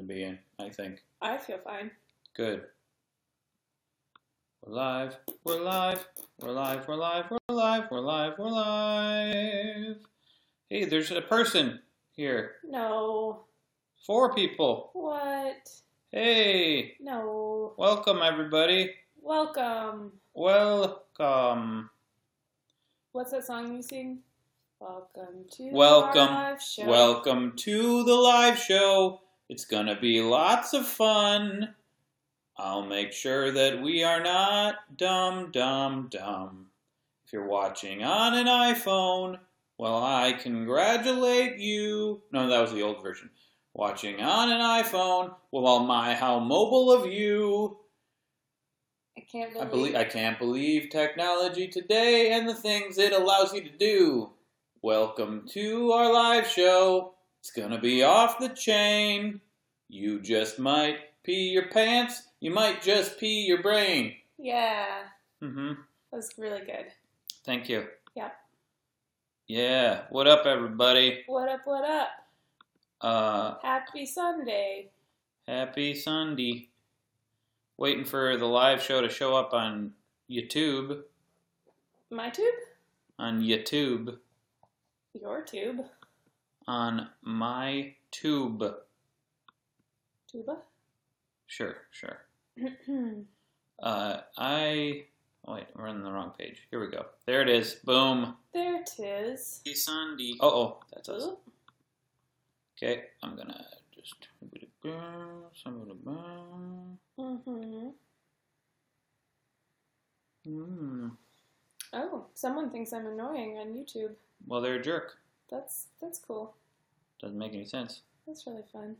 to be in, I think. I feel fine. Good. We're live. We're live. We're live. We're live. We're live. We're live. We're live. Hey, there's a person here. No. 4 people. What? Hey. No. Welcome, everybody. Welcome. Welcome. What's that song you sing? Welcome to Welcome. our live show. Welcome to the live show. It's gonna be lots of fun. I'll make sure that we are not dumb. If you're watching on an iPhone, well, I congratulate you. No, that was the old version. Watching on an iPhone, well, how mobile of you. I can't believe technology today and the things it allows you to do. Welcome to our live show. It's gonna be off the chain. You just might pee your pants. You might just pee your brain. Yeah. Mm-hmm. That was really good. Thank you. Yeah. Yeah. What up, everybody? What up, what up? Happy Sunday. Happy Sunday. Waiting for the live show to show up on YouTube. My tube? On YouTube. Your tube? On my tube. Tuba? Sure. Oh wait, we're on the wrong page. Here we go. There it is. Boom. There it is. Happy Sunday. Oh, that's us. Ooh. Okay, I'm gonna just... Oh, someone thinks I'm annoying on YouTube. Well, they're a jerk. That's cool. Doesn't make any sense. That's really fun.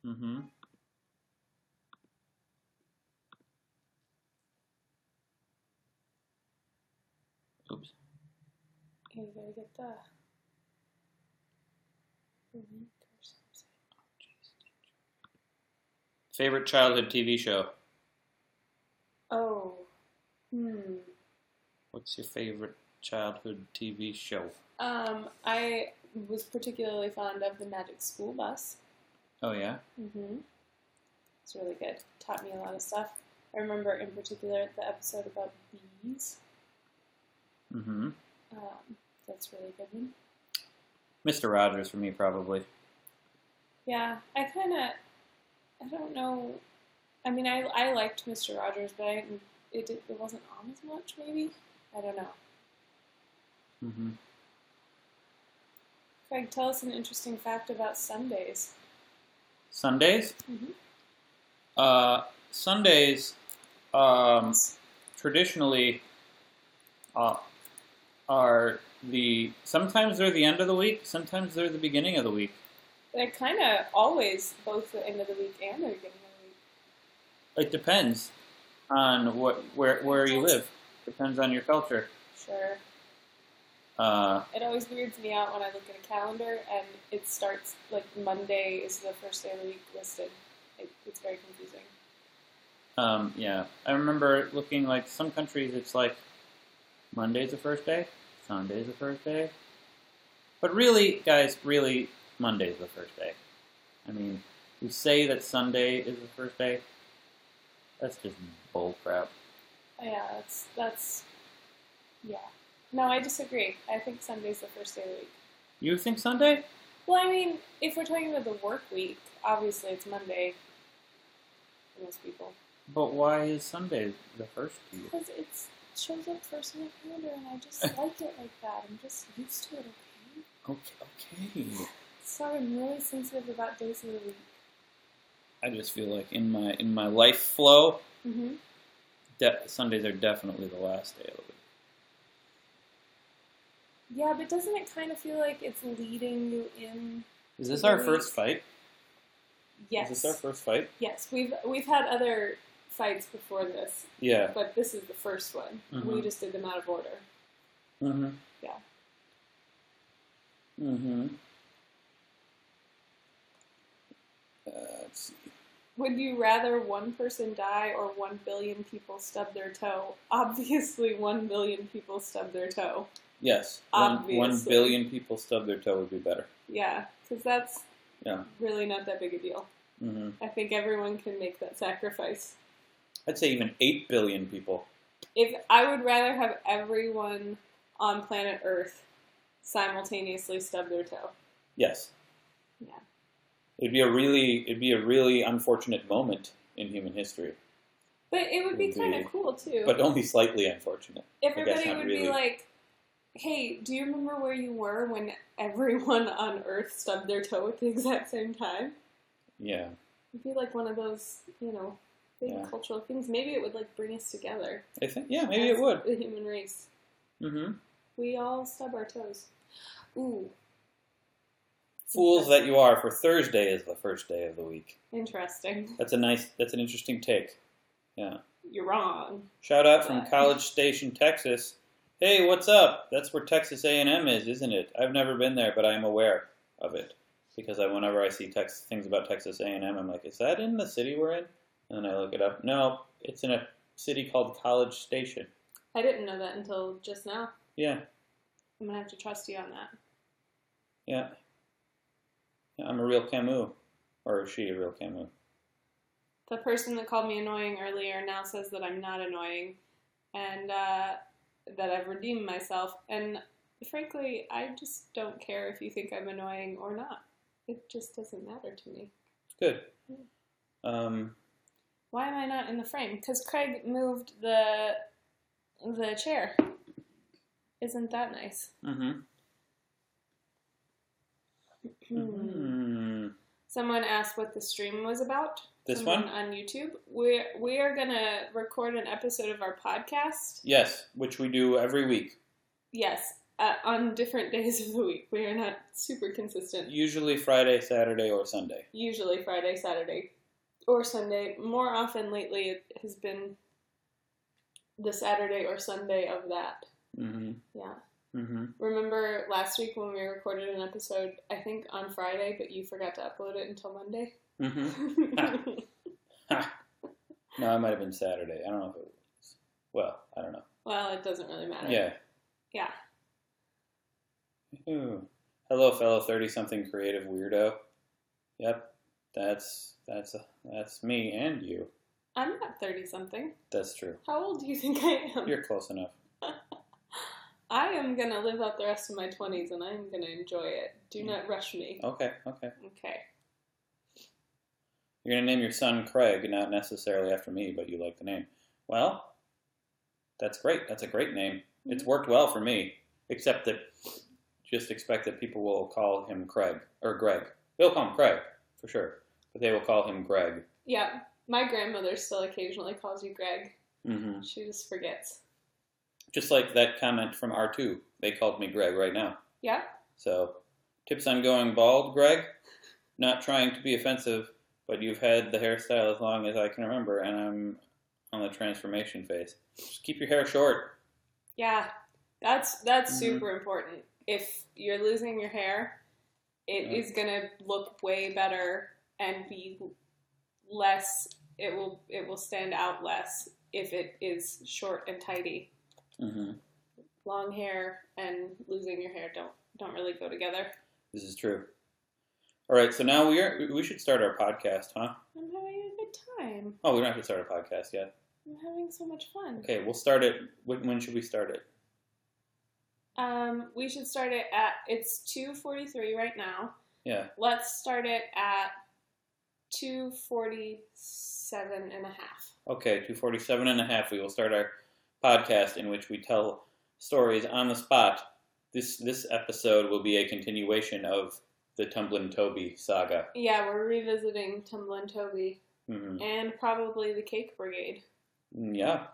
Mm-hmm. Oops. Okay, you gotta get the link or something. Favorite childhood TV show? Oh. What's your favorite childhood TV show? I was particularly fond of The Magic School Bus. Oh, yeah? Mm-hmm. It's really good. Taught me a lot of stuff. I remember in particular the episode about bees. Mm-hmm. That's a really good one. Mr. Rogers for me, probably. Yeah, I don't know. I mean, I liked Mr. Rogers, but it wasn't on as much, maybe? I don't know. Mm-hmm. Craig, tell us an interesting fact about Sundays. Sundays? Mm-hmm. Sundays, traditionally, are sometimes they're the end of the week, sometimes they're the beginning of the week. They're kind of always both the end of the week and the beginning of the week. It depends on where you live. Depends on your culture. Sure. It always weirds me out when I look at a calendar and it starts, like, Monday is the first day of the week listed. It's very confusing. Yeah. I remember looking, like, some countries it's like Monday's the first day, Sunday's the first day. But really, guys, Monday's the first day. I mean, we say that Sunday is the first day. That's just bull crap. Yeah, that's yeah. No, I disagree. I think Sunday's the first day of the week. You think Sunday? Well, I mean, if we're talking about the work week, obviously it's Monday for most people. But why is Sunday the first to you? Because it shows up first in the calendar, and I just like it like that. I'm just used to it, Okay. So I'm really sensitive about days of the week. I just feel like in my life flow, Mm-hmm. Sundays are definitely the last day of the week. Yeah, but doesn't it kind of feel like it's leading you in? Is this our first fight? Yes. Is this our first fight? Yes, we've had other fights before this. Yeah. But this is the first one. Mm-hmm. We just did them out of order. Mm-hmm. Yeah. Mm-hmm. Let's see. Would you rather one person die or 1 billion people stub their toe? Obviously, 1 billion people stub their toe. Yes. Obviously. 1 billion people stub their toe would be better. Yeah, because that's Yeah. really not that big a deal. Mm-hmm. I think everyone can make that sacrifice. I'd say even 8 billion people. If I would rather have everyone on planet Earth simultaneously stub their toe. Yes. Yeah. It'd be a really unfortunate moment in human history. But it would be kind of cool too. But only slightly unfortunate. Everybody would really. be like, "Hey, do you remember where you were when everyone on Earth stubbed their toe at the exact same time?" Yeah. It'd be like one of those, big cultural things. Maybe it would like bring us together. I think, maybe it would. The human race. Mm-hmm. We all stub our toes. Ooh. Fools that you are, for Thursday is the first day of the week. Interesting. That's an interesting take. Yeah. You're wrong. Shout out from College Station, Texas. Hey, what's up? That's where Texas A&M is, isn't it? I've never been there, but I am aware of it. Because whenever I see things about Texas A&M, I'm like, is that in the city we're in? And then I look it up. No, it's in a city called College Station. I didn't know that until just now. Yeah. I'm going to have to trust you on that. Yeah. I'm a real Camus. Or is she a real Camus? The person that called me annoying earlier now says that I'm not annoying. And that I've redeemed myself. And frankly, I just don't care if you think I'm annoying or not. It just doesn't matter to me. Good. Why am I not in the frame? Because Craig moved the chair. Isn't that nice? Mm-hmm. Mm-hmm. Someone asked what the stream was about. Someone on YouTube. We are gonna record an episode of our podcast. Yes, which we do every week. Yes, on different days of the week. We are not super consistent. Usually Friday, Saturday, or Sunday. Usually Friday, Saturday, or Sunday. More often lately, it has been the Saturday or Sunday of that. Mm-hmm. Yeah. Mm-hmm. Remember last week when we recorded an episode, I think on Friday, but you forgot to upload it until Monday? Mm-hmm. No, it might have been Saturday. I don't know if it was. Well, I don't know. Well, it doesn't really matter. Yeah. Yeah. Ooh. Hello, fellow 30-something creative weirdo. Yep, that's me and you. I'm not 30-something. That's true. How old do you think I am? You're close enough. I am going to live out the rest of my 20s, and I'm going to enjoy it. Do not rush me. Okay. Okay. You're going to name your son Craig, not necessarily after me, but you like the name. Well, that's great. That's a great name. Mm-hmm. It's worked well for me, except that just expect that people will call him Craig, or Greg. They'll call him Craig, for sure, but they will call him Greg. Yeah, my grandmother still occasionally calls you Greg. Mm-hmm. She just forgets. Just like that comment from R2. They called me Greg right now. Yeah. So, tips on going bald, Greg? Not trying to be offensive, but you've had the hairstyle as long as I can remember, and I'm on the transformation phase. Just keep your hair short. Yeah, that's super important. If you're losing your hair, it is going to look way better and be less, it will stand out less if it is short and tidy. Mm-hmm. Long hair and losing your hair don't really go together. This is true. All right, so now we should start our podcast, huh? I'm having a good time. Oh, we don't have to start a podcast yet. I'm having so much fun. Okay, we'll start it. When should we start it? We should start it it's 2:43 right now. Yeah. Let's start it at 2:47 and a half. Okay, 2:47 and a half. We will start our podcast in which we tell stories on the spot. This episode will be a continuation of the Tumblin' Toby saga. Yeah, we're revisiting Tumblin' Toby. Mm-hmm. And probably the Cake Brigade. Yeah.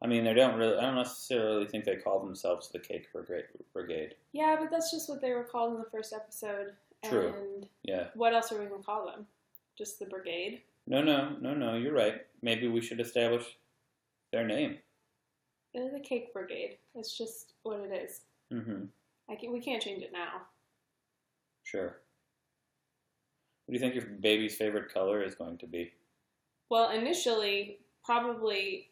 I mean, I don't necessarily think they call themselves the Cake Brigade. Yeah, but that's just what they were called in the first episode. True. And yeah. What else are we going to call them? Just the Brigade? No, you're right. Maybe we should establish their name. They're the Cake Brigade. It's just what it is. Mm-hmm. We can't change it now. Sure. What do you think your baby's favorite color is going to be? Well, initially, probably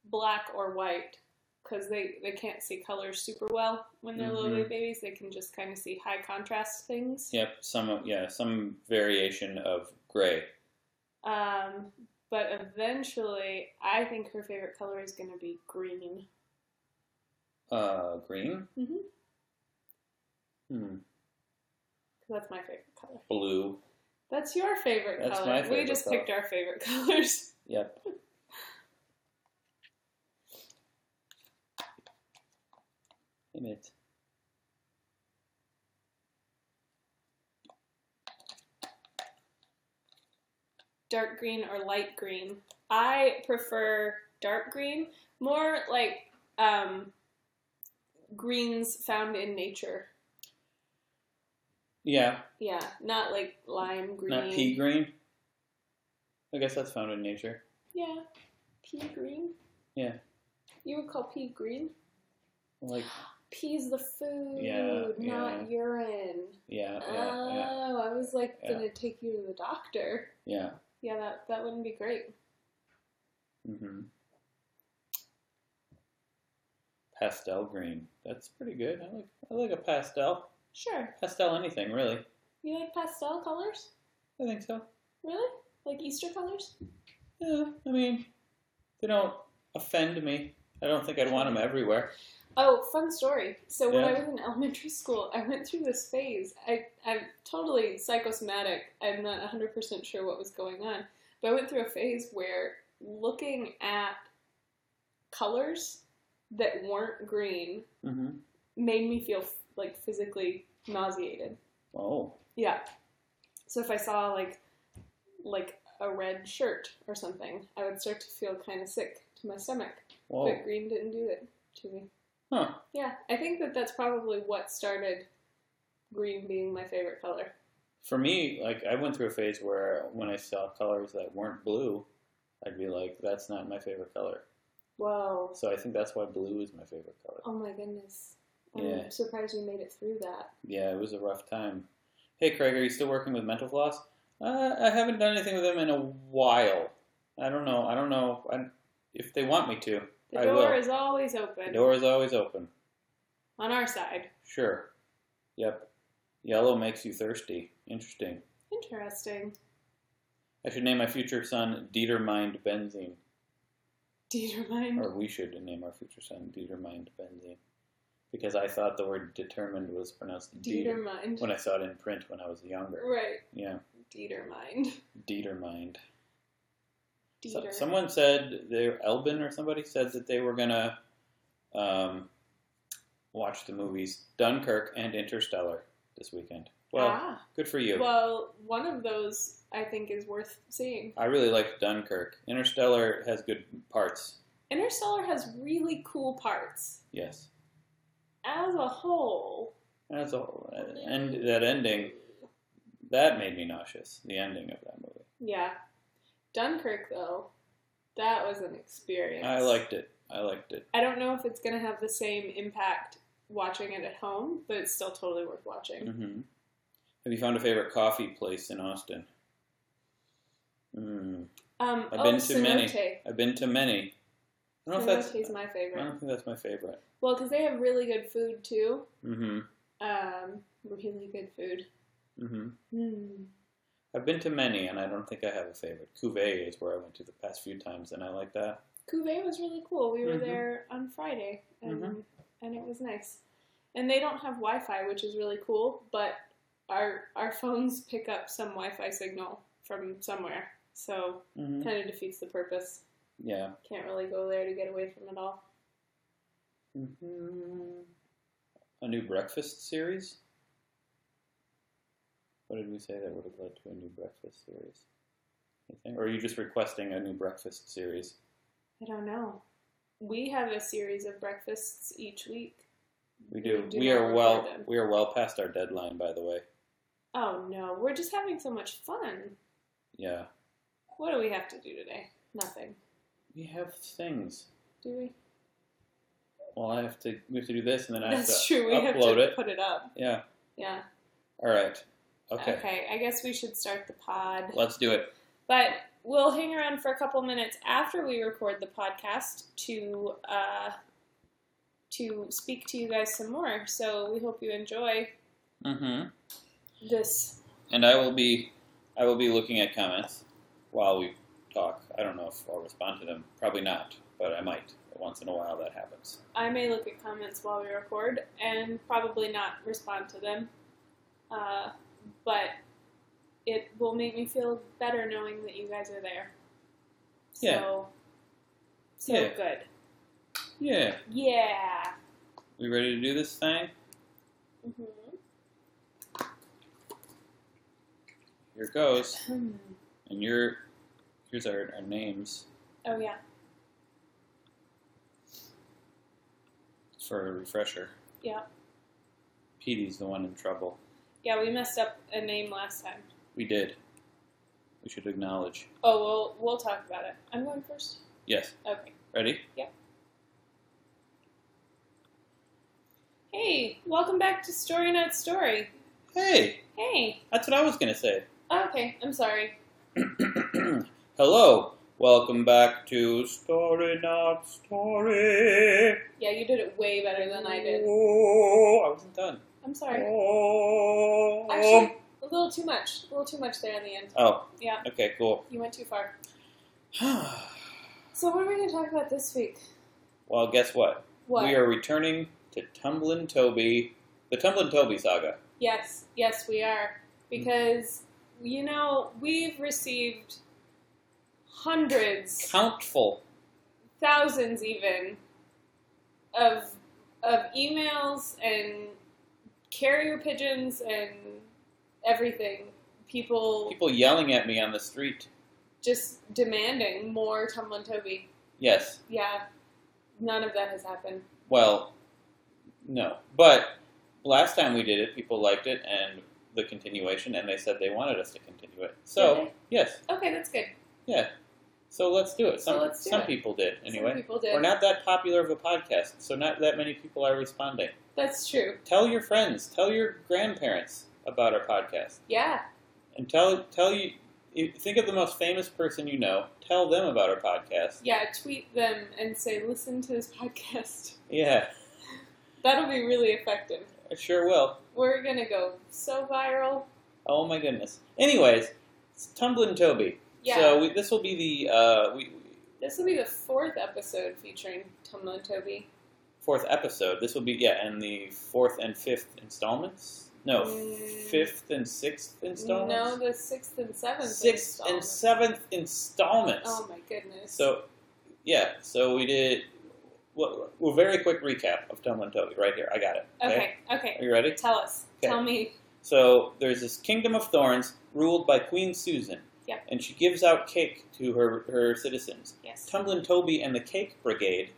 black or white, because they can't see colors super well when they're little babies. They can just kind of see high contrast things. Yep, some variation of gray. But eventually, I think her favorite color is going to be green. Green? That's my favorite color. Blue. That's your favorite That's color. my favorite We just color. picked our favorite colors. Yep. Hey, Mitt. Dark green or light green. I prefer dark green. More like greens found in nature. Yeah. Yeah, not like lime green. Not pea green? I guess that's found in nature. Yeah. Pea green? Yeah. You would call pea green? Like... Pee's the food, Yeah, not urine. Yeah. Oh, I was like gonna take you to the doctor. Yeah. Yeah, that wouldn't be great. Pastel green. That's pretty good. I like a pastel. Sure. Pastel anything, really. You like pastel colors? I think so. Really? Like Easter colors? Yeah, I mean, they don't offend me. I don't think I'd want them everywhere. Oh, fun story. So when I was in elementary school, I went through this phase. I'm totally psychosomatic. I'm not 100% sure what was going on. But I went through a phase where looking at colors that weren't green made me feel like physically nauseated. Oh. Yeah. So if I saw like a red shirt or something, I would start to feel kind of sick to my stomach. Whoa. But green didn't do it to me. Huh. Yeah, I think that's probably what started green being my favorite color. For me, like, I went through a phase where when I saw colors that weren't blue, I'd be like, that's not my favorite color. Whoa. So I think that's why blue is my favorite color. Oh my goodness. I'm surprised you made it through that. Yeah, it was a rough time. Hey, Craig, are you still working with Mental Floss? I haven't done anything with them in a while. I don't know if they want me to. The door is always open. The door is always open. On our side. Sure. Yep. Yellow makes you thirsty. Interesting. Interesting. I should name my future son Dietermind Benzene. Dietermind? Or we should name our future son Dietermind Benzene. Because I thought the word determined was pronounced Dietermind. When I saw it in print when I was younger. Right. Yeah. Dietermind. Dietermind. Dieter. Someone said, Elbin or somebody said that they were going to watch the movies Dunkirk and Interstellar this weekend. Well, good for you. Well, one of those I think is worth seeing. I really liked Dunkirk. Interstellar has good parts. Interstellar has really cool parts. Yes. As a whole. And that ending, that made me nauseous, the ending of that movie. Yeah. Dunkirk, though, that was an experience. I liked it. I don't know if it's going to have the same impact watching it at home, but it's still totally worth watching. Mm-hmm. Have you found a favorite coffee place in Austin? I've been to many. I've been to many. I don't know if that's my favorite. I don't think that's my favorite. Well, because they have really good food too. Mm-hmm. Really good food. Mm-hmm. I've been to many, and I don't think I have a favorite. Cuvée is where I went to the past few times, and I like that. Cuvée was really cool. We were there on Friday, and it was nice. And they don't have Wi-Fi, which is really cool, but our phones pick up some Wi-Fi signal from somewhere, so kind of defeats the purpose. Yeah. Can't really go there to get away from it all. A new breakfast series? What did we say that would have led to a new breakfast series? Anything? Or are you just requesting a new breakfast series? I don't know. We have a series of breakfasts each week. We do. We are well past our deadline, by the way. Oh no, we're just having so much fun. Yeah. What do we have to do today? Nothing. We have things. Do we? Well, we have to do this, and then I have to That's true. We have to put it up. Yeah. Yeah. All right. Okay. Okay, I guess we should start the pod. Let's do it. But we'll hang around for a couple minutes after we record the podcast to to speak to you guys some more. So we hope you enjoy this. And I will be looking at comments while we talk. I don't know if I'll respond to them. Probably not, but I might. Once in a while that happens. I may look at comments while we record and probably not respond to them. But it will make me feel better knowing that you guys are there. So Yeah. Good. Yeah. Yeah. We ready to do this thing? Here it goes. And here's our names. Oh, yeah. For a refresher. Yeah. Petey's the one in trouble. Yeah, we messed up a name last time. We did. We should acknowledge. Oh, we'll talk about it. I'm going first? Yes. Okay. Ready? Yep. Hey, welcome back to Story Not Story. Hey! Hey. That's what I was going to say. Okay, I'm sorry. Hello. Welcome back to Story Not Story. Yeah, you did it way better than I did. Oh, I wasn't done. I'm sorry. Oh. Actually, a little too much. A little too much there in the end. Oh. Yeah. Okay, cool. You went too far. So what are we going to talk about this week? Well, guess what? What? We are returning to Tumblin' Toby, the Tumblin' Toby saga. Yes, we are. Because, we've received hundreds, Countful. thousands even, of emails and carrier pigeons and everything. People yelling at me on the street. just demanding more Tumblin' Toby. Yes. Yeah, none of that has happened. Well, no. But last time we did it, people liked it and the continuation, and they said they wanted us to continue it. So, yes. Okay, that's good. Yeah. So let's do it. Some it. people did, anyway. Some people did. We're not that popular of a podcast, so not that many people are responding. That's true. Tell your friends, tell your grandparents about our podcast. Yeah. And think of the most famous person you know. Tell them about our podcast. Yeah, tweet them and say, listen to this podcast. Yeah. That'll be really effective. I sure will. We're going to go so viral. Oh my goodness. Anyways, it's Tumblin' Toby. Yeah. So this will be the This will be the 4th episode featuring Tumblin' Toby. 4th episode. This will be and the 4th and 5th installments. No, 5th and 6th installments. No, the 6th and 7th. 6th and 7th installments. Oh my goodness. So we did. Well, a very quick recap of Tumblin' Toby right here. I got it. Okay. Are you ready? Tell us. Okay. Tell me. So there's this kingdom of thorns ruled by Queen Susan. Yep. And she gives out cake to her citizens. Yes. Tumblin' Toby and the Cake Brigade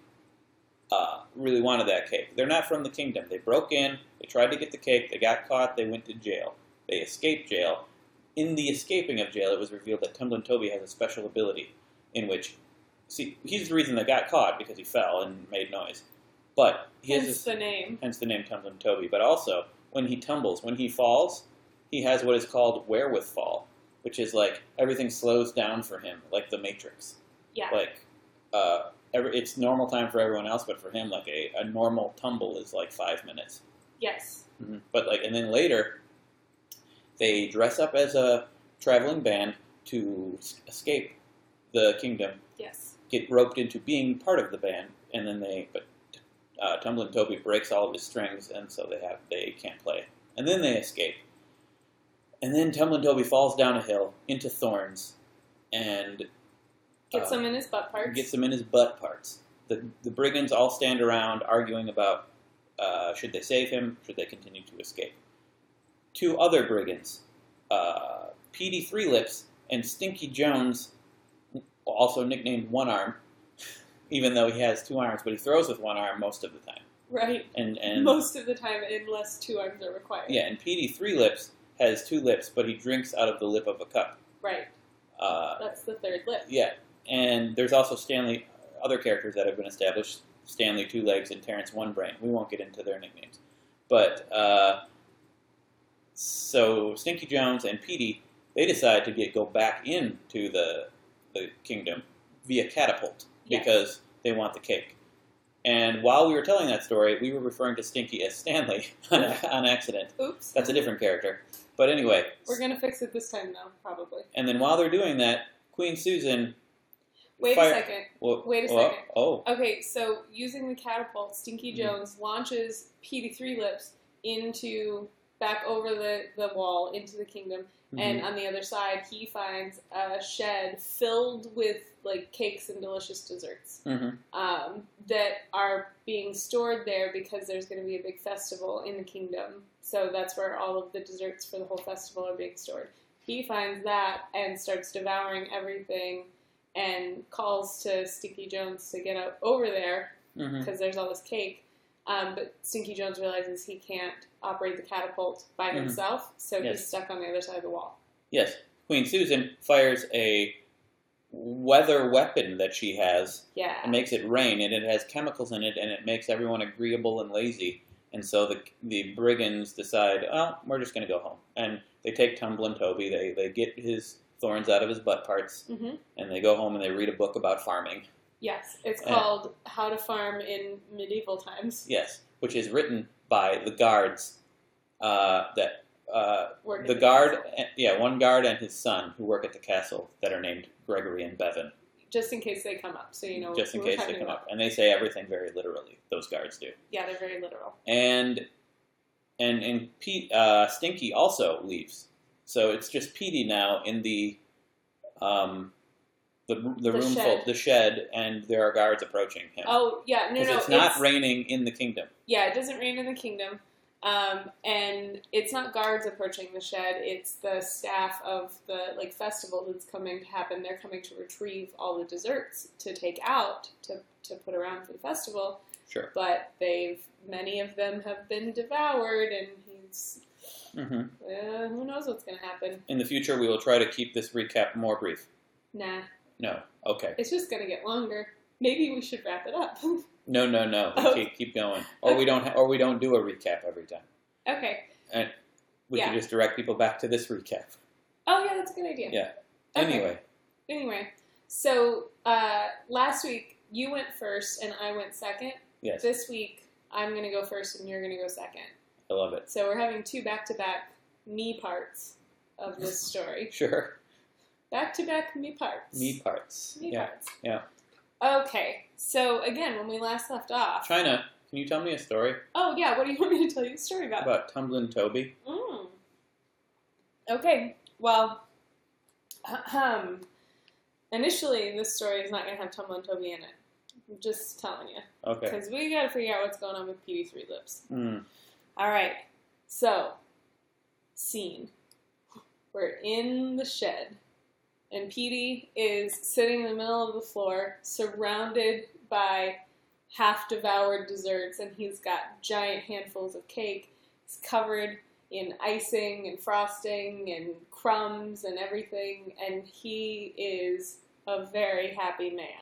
really wanted that cake. They're not from the kingdom. They broke in, they tried to get the cake, they got caught, they went to jail. They escaped jail. In the escaping of jail, it was revealed that Tumblin' Toby has a special ability in which, he's the reason they got caught, because he fell and made noise. But Hence the name Tumblin' Toby. But also, when he tumbles, when he falls, he has what is called wherewithal, which is like everything slows down for him, like the Matrix. Yeah. Like, it's normal time for everyone else, but for him, like a normal tumble is like 5 minutes. Yes. Mm-hmm. But and then later, they dress up as a traveling band to escape the kingdom. Yes. Get roped into being part of the band, and then Tumblin' Toby breaks all of his strings, and so they can't play. And then they escape. And then Tumblin' Toby falls down a hill into thorns, and gets him in his butt parts. Gets him in his butt parts. The brigands all stand around arguing about should they save him, should they continue to escape. 2 other brigands, Petey Three Lips and Stinky Jones, also nicknamed One Arm, even though he has 2 arms, but he throws with 1 arm most of the time. Right. And most of the time, unless 2 arms are required. Yeah, and Petey Three Lips has 2 lips, but he drinks out of the lip of a cup. Right. That's the 3rd lip. Yeah, and there's also Stanley, other characters that have been established, Stanley Two Legs and Terrence One Brain. We won't get into their nicknames. But, so Stinky Jones and Petey, they decide to go back into the kingdom via catapult, yes. because they want the cake. And while we were telling that story, we were referring to Stinky as Stanley on accident. Oops. That's a different character. But anyway. We're going to fix it this time, though, probably. And then while they're doing that, Queen Susan... Wait a second. Well, Wait a second. Oh. Okay, so using the catapult, Stinky Jones launches Petey Three Lips back over the wall into the kingdom. And on the other side, he finds a shed filled with like cakes and delicious desserts that are being stored there because there's going to be a big festival in the kingdom. So that's where all of the desserts for the whole festival are being stored. He finds that and starts devouring everything and calls to Stinky Jones to get over there because there's all this cake. But Stinky Jones realizes he can't operate the catapult by himself, so he's stuck on the other side of the wall. Yes. Queen Susan fires a weather weapon that she has and makes it rain, and it has chemicals in it, and it makes everyone agreeable and lazy. And so the brigands decide, oh, we're just going to go home. And they take Tumblin' Toby, they get his thorns out of his butt parts, and they go home and they read a book about farming. Yes, it's called How to Farm in Medieval Times. Yes, which is written by the guards one guard and his son who work at the castle that are named Gregory and Bevan. Just in case they come up, so you know. Just in case they come up, and they say everything very literally. Those guards do. Yeah, they're very literal. And Stinky also leaves, so it's just Petey now in the room shed. full, the shed, and there are guards approaching him. Oh, yeah, no. It's not raining in the kingdom. Yeah, it doesn't rain in the kingdom. And it's not guards approaching the shed, it's the staff of the festival that's coming to happen. They're coming to retrieve all the desserts to take out to put around for the festival. Sure. But many of them have been devoured, and he's... who knows what's going to happen. In the future, we will try to keep this recap more brief. Nah. No. Okay. It's just going to get longer. Maybe we should wrap it up. No. Keep going. Or we don't do a recap every time. Okay. And we can just direct people back to this recap. Oh, yeah, that's a good idea. Yeah. Okay. Anyway. So, last week, you went first and I went second. Yes. This week, I'm going to go first and you're going to go second. I love it. So we're having 2 back-to-back me parts of this story. Sure. Back-to-back me parts. Me parts. Me parts. Yeah. Okay. So, again, when we last left off... Chyna, can you tell me a story? Oh, yeah. What do you want me to tell you a story about? About Tumblin' Toby. Okay. Well, initially, this story is not going to have Tumblin' Toby in it. I'm just telling you. Okay. Because we got to figure out what's going on with Petey Three Lips. All right. So, scene. We're in the shed. And Petey is sitting in the middle of the floor, surrounded by half-devoured desserts, and he's got giant handfuls of cake. He's covered in icing and frosting and crumbs and everything, and he is a very happy man.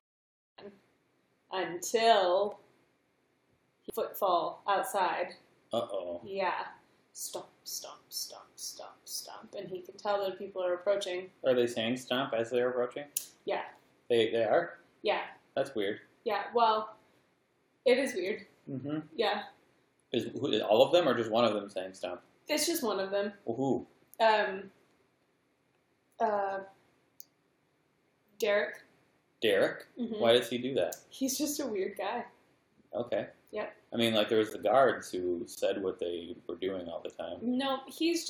Until footfall outside. Uh-oh. Yeah. Stomp, stomp, stomp, stomp, stomp. And he can tell that people are approaching. Are they saying stomp as they're approaching? Yeah. They are? Yeah. That's weird. Yeah, well, it is weird. Yeah. Is all of them or just one of them saying stomp? It's just one of them. Who? Derek. Derek? Why does he do that? He's just a weird guy. Okay. Yep. I mean, there was the guards who said what they were doing all the time. No, he's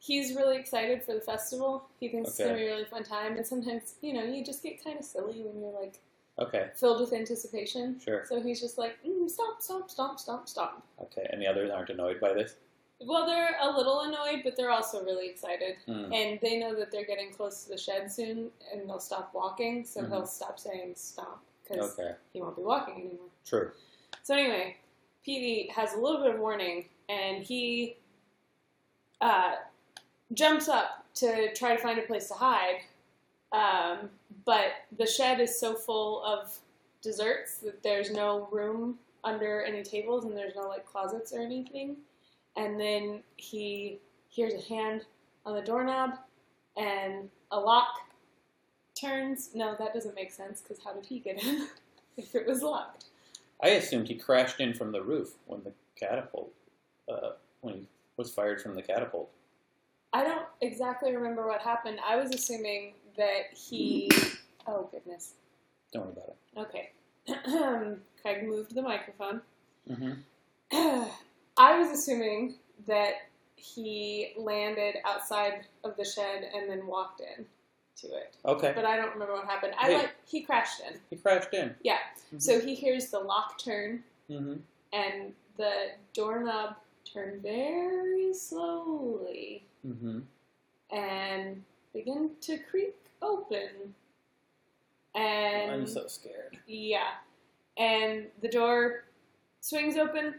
really excited for the festival. He thinks it's going to be a really fun time. And sometimes, you just get kind of silly when you're, filled with anticipation. Sure. So he's just like, stomp, stomp, stomp, stomp, stomp. Okay, and the others aren't annoyed by this? Well, they're a little annoyed, but they're also really excited. And they know that they're getting close to the shed soon, and they'll stop walking, so he'll stop saying stomp, because he won't be walking anymore. True. So anyway, Petey has a little bit of warning, and he jumps up to try to find a place to hide, but the shed is so full of desserts that there's no room under any tables, and there's no, closets or anything. And then he hears a hand on the doorknob, and a lock turns. No, that doesn't make sense, because how did he get in if it was locked? I assumed he crashed in from the roof when the catapult, when he was fired from the catapult. I don't exactly remember what happened. I was assuming that he... Oh, goodness. Don't worry about it. Okay. Craig moved the microphone. Mm-hmm. I was assuming that he landed outside of the shed and then walked in to it. Okay. But I don't remember what happened. He crashed in. He crashed in. Yeah. Mm-hmm. So he hears the lock turn, mm-hmm. and the doorknob turn very slowly Mm-hmm. and begin to creak open. And I'm so scared. yeah. And the door swings open,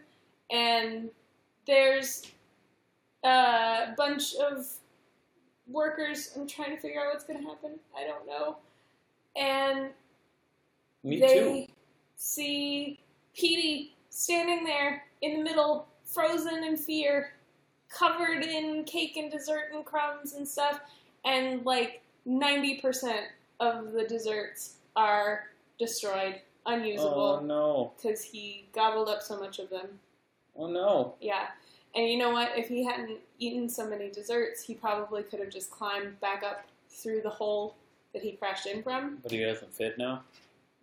and there's a bunch of workers. I'm trying to figure out what's going to happen. I don't know. And Me they too. see Petey standing there in the middle, frozen in fear, covered in cake and dessert and crumbs and stuff, and like 90% of the desserts are destroyed, unusable. Oh no. Because he gobbled up so much of them. Oh no. Yeah. And you know what? If he hadn't eaten so many desserts, he probably could have just climbed back up through the hole that he crashed in from. But he doesn't fit now?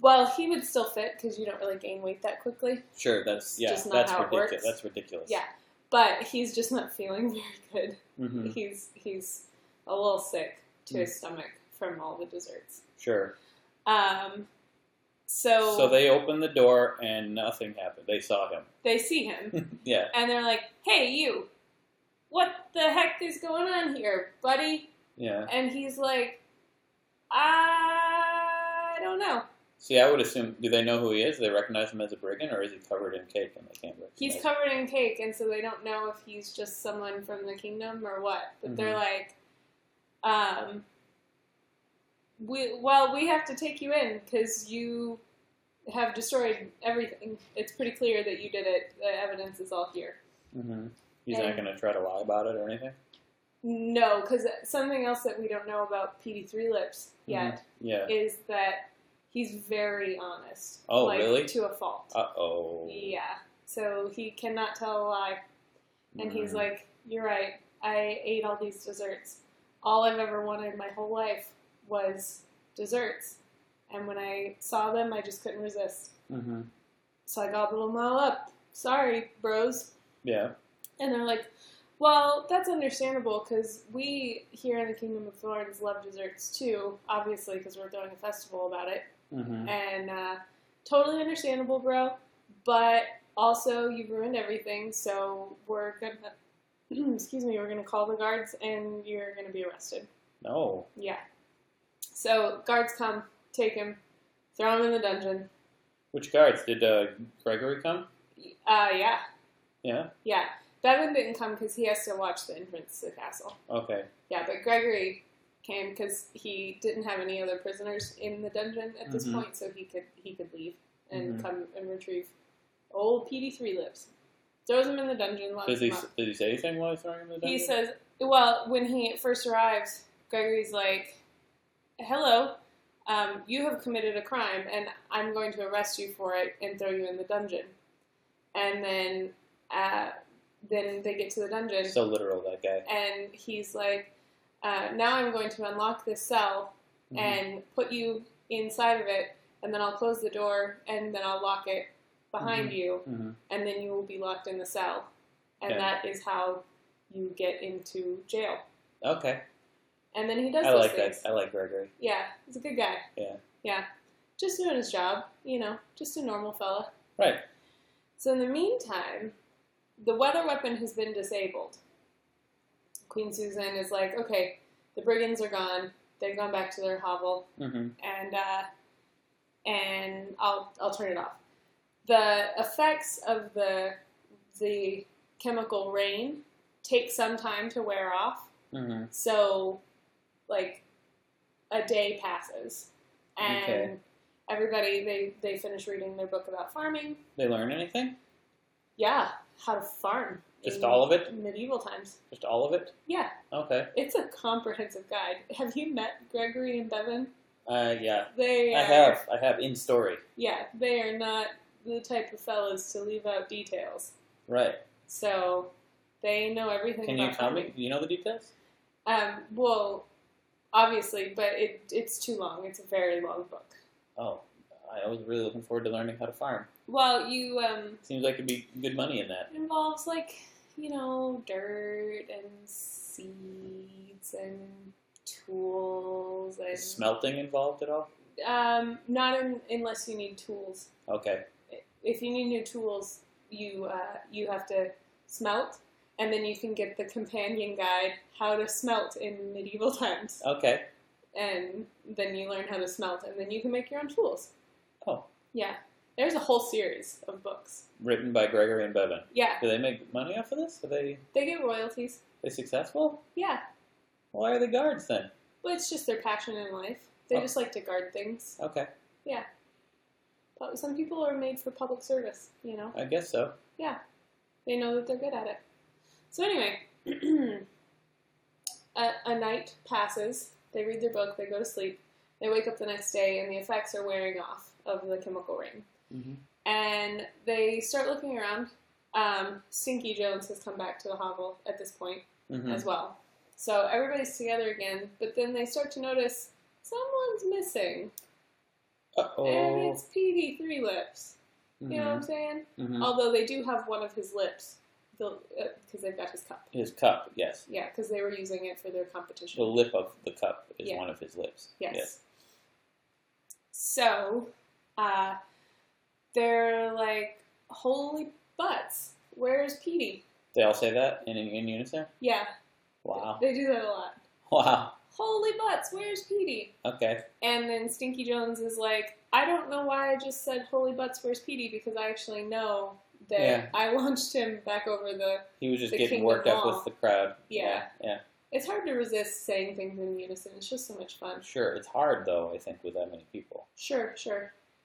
Well, he would still fit because you don't really gain weight that quickly. Sure, that's just not that's how it ridiculous. works. That's ridiculous. Yeah. But he's just not feeling very good. Mm-hmm. He's a little sick to his stomach from all the desserts. Sure. So they opened the door and nothing happened. They saw him. they see him. Yeah. And they're like, "Hey, you! What the heck is going on here, buddy?" Yeah. And he's like, "I don't know." See, I would assume, do they know who he is? Do they recognize him as a brigand, or is he covered in cake and they can't recognize He's him? covered in cake, and so they don't know if he's just someone from the kingdom or what. But they're like, we have to take you in because you have destroyed everything. It's pretty clear that you did it. The evidence is all here. Mm-hmm. He's not going to try to lie about it or anything? No, because something else that we don't know about Petey Three Lips yet is that he's very honest. Oh, like, really? To a fault. Uh-oh. Yeah. So he cannot tell a lie. And he's like, "You're right. I ate all these desserts. All I've ever wanted my whole life was desserts. And when I saw them, I just couldn't resist. Mm-hmm. So I gobbled them all up. Sorry, bros." Yeah. And they're like, "Well, that's understandable because we here in the Kingdom of Thorns love desserts too, obviously because we're throwing a festival about it. Mm-hmm. And totally understandable, bro. But also, you've ruined everything, so we're gonna, excuse me, we're gonna call the guards and you're gonna be arrested." No. Yeah. So guards come, take him, throw him in the dungeon. Which guards? Did Gregory come? Yeah. Yeah? Yeah. Bevan didn't come because he has to watch the entrance to the castle. Okay. Yeah, but Gregory came because he didn't have any other prisoners in the dungeon at this point, so he could leave and come and retrieve old Petey Three Lips. Throws him in the dungeon, locks him up. Did he say anything while he's throwing him in the dungeon? He says, well, when he first arrives, Gregory's like, "Hello, you have committed a crime, and I'm going to arrest you for it and throw you in the dungeon." And then they get to the dungeon. So literal, that guy. And he's like, "Now I'm going to unlock this cell and put you inside of it, and then I'll close the door, and then I'll lock it behind you, and then you will be locked in the cell. And that is how you get into jail." Okay. And then he does I those like things. that. I like Gregory. Yeah, he's a good guy. Yeah. Yeah. Just doing his job, just a normal fella. Right. So in the meantime, the weather weapon has been disabled. Queen Susan is like, "Okay, the brigands are gone. They've gone back to their hovel, and I'll turn it off." The effects of the chemical rain take some time to wear off. So, like, a day passes, and everybody they finish reading their book about farming. They learn anything? Yeah, how to farm. Just all of it? In medieval times. Just all of it? Yeah. Okay. It's a comprehensive guide. Have you met Gregory and Bevan? Yeah. They I have in story. Yeah, they are not the type of fellas to leave out details. Right. So they know everything Can about you tell me? farming. Do you know the details? Well, obviously, but it's too long. It's a very long book. Oh, I was really looking forward to learning how to farm. Well, you Seems like it'd be good money in that. it involves like, dirt and seeds and tools and Is smelting involved at all? not unless you need tools. Okay. If you need new tools, you have to smelt, and then you can get the companion guide how to smelt in medieval times. Okay. And then you learn how to smelt, and then you can make your own tools. Oh. Yeah. There's a whole series of books. Written by Gregory and Bevan. Yeah. Do they make money off of this? They get royalties. They successful? Yeah. Why are they guards then? Well, it's just their passion in life. They just like to guard things. Okay. Yeah. But some people are made for public service, I guess so. Yeah. They know that they're good at it. So anyway, a night passes. They read their book. They go to sleep. They wake up the next day, and the effects are wearing off of the chemical ring. Mm-hmm. And they start looking around. Stinky Jones has come back to the hovel at this point as well. So everybody's together again, but then they start to notice someone's missing. Uh-oh. And it's Petey Three Lips. You know what I'm saying? Mm-hmm. Although they do have one of his lips, because they've got his cup. His cup, yes. Yeah, because they were using it for their competition. The lip of the cup is one of his lips. Yes. So, they're like, holy butts, where's Petey? They all say that in unison? Yeah. Wow. They do that a lot. Wow. Holy butts, where's Petey? Okay. And then Stinky Jones is like, I don't know why I just said holy butts, where's Petey, because I actually know that I launched him back over the He was just the getting Kingdom worked up Wall. with the crowd. Yeah. Yeah. It's hard to resist saying things in unison. It's just so much fun. Sure. It's hard, though, I think, with that many people. Sure.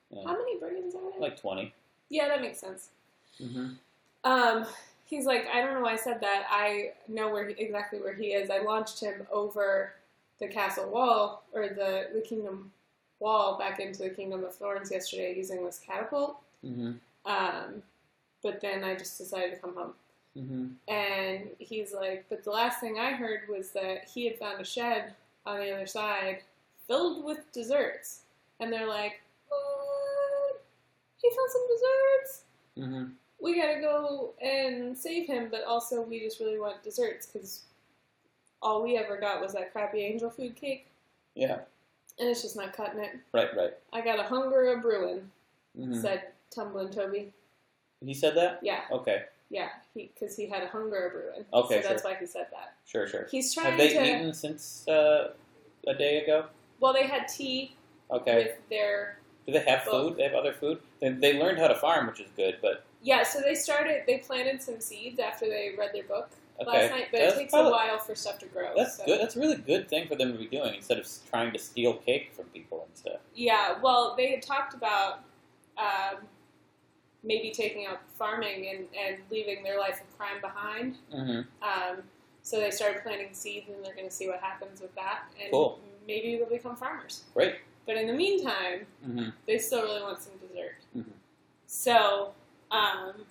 Yeah. How many brigands are there? Like 20. Yeah, that makes sense. Mm-hmm. He's like, I don't know why I said that. I know exactly where he is. I launched him over the castle wall, or the kingdom wall, back into the Kingdom of Thorns yesterday using this catapult. Mm-hmm. But then I just decided to come home. Mm-hmm. And he's like, but the last thing I heard was that he had found a shed on the other side filled with desserts. And they're like, what? He found some desserts? Mm-hmm. We gotta go and save him, but also we just really want desserts, because all we ever got was that crappy angel food cake. Yeah. And it's just not cutting it. Right. I got a hunger a brewin', Mm-hmm. said Tumblin' Toby. He said that? Yeah. Okay. Yeah, because he had a hunger a brewin'. Okay, so that's why he said that. Sure. He's trying Have they to... eaten since a day ago? Well, they had tea Okay. with their... Do they have book. food? They have other food? They learned how to farm, which is good, but... Yeah, so they planted some seeds after they read their book Okay. last night, but it takes a while for stuff to grow. That's so. good. That's a really good thing for them to be doing, instead of trying to steal cake from people and stuff. Yeah, well, they had talked about maybe taking up farming and leaving their life of crime behind. Mm-hmm. So they started planting seeds, and they're going to see what happens with that. And Cool. maybe they'll become farmers. Great. But in the meantime, Mm-hmm. they still really want some dessert. Mm-hmm. So, and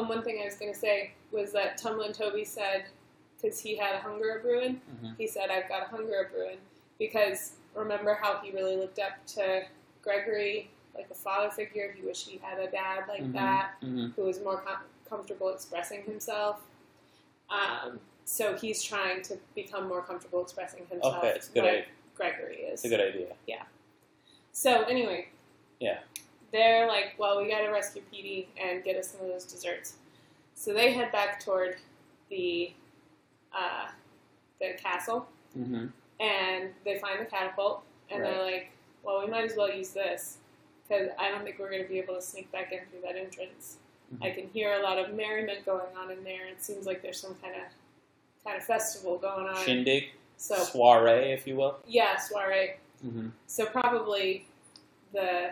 one thing I was going to say was that Tumblin' Toby said, because he had a hunger a brewin', he said, I've got a hunger a brewin', because remember how he really looked up to Gregory, like a father figure? He wished he had a dad like that, who was more comfortable expressing himself. So he's trying to become more comfortable expressing himself. Okay, it's a good like idea. Gregory is. It's a good idea. Yeah. So anyway. Yeah. They're like, well, we got to rescue Petey and get us some of those desserts. So they head back toward the castle, and they find the catapult, and they're like, well, we might as well use this, because I don't think we're going to be able to sneak back in through that entrance. I can hear a lot of merriment going on in there. It seems like there's some kind of festival going on. Shindig. So Soiree, if you will. Yeah, soiree. Mm-hmm. So probably the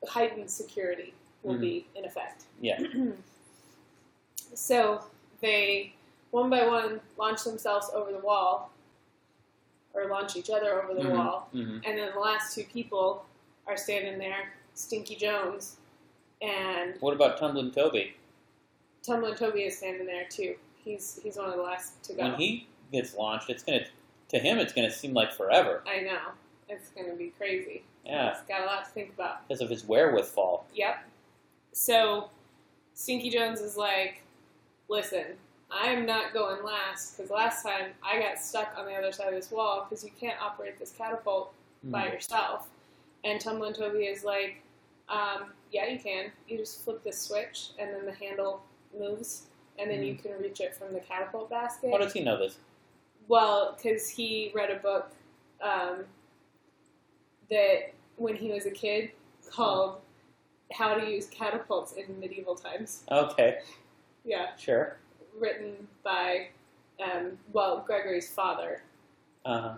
heightened security will be in effect. Yeah. So they, one by one, launch themselves over the wall, or launch each other over the wall, and then the last two people are standing there, Stinky Jones, and What about Tumblin' Toby? Tumblin' Toby is standing there too. He's one of the last to go. When he gets launched, it's gonna seem like forever. I know. It's gonna be crazy. Yeah. He's got a lot to think about. Because of his wherewithal. Yep. So Stinky Jones is like, listen, I'm not going last because last time I got stuck on the other side of this wall because you can't operate this catapult by yourself. And Tumblin' Toby is like, yeah, you can. You just flip this switch and then the handle moves and then you can reach it from the catapult basket. How does he know this? Well, because he read a book that when he was a kid called How to Use Catapults in Medieval Times. Okay. Yeah. Sure. Written by, Gregory's father. Uh-huh.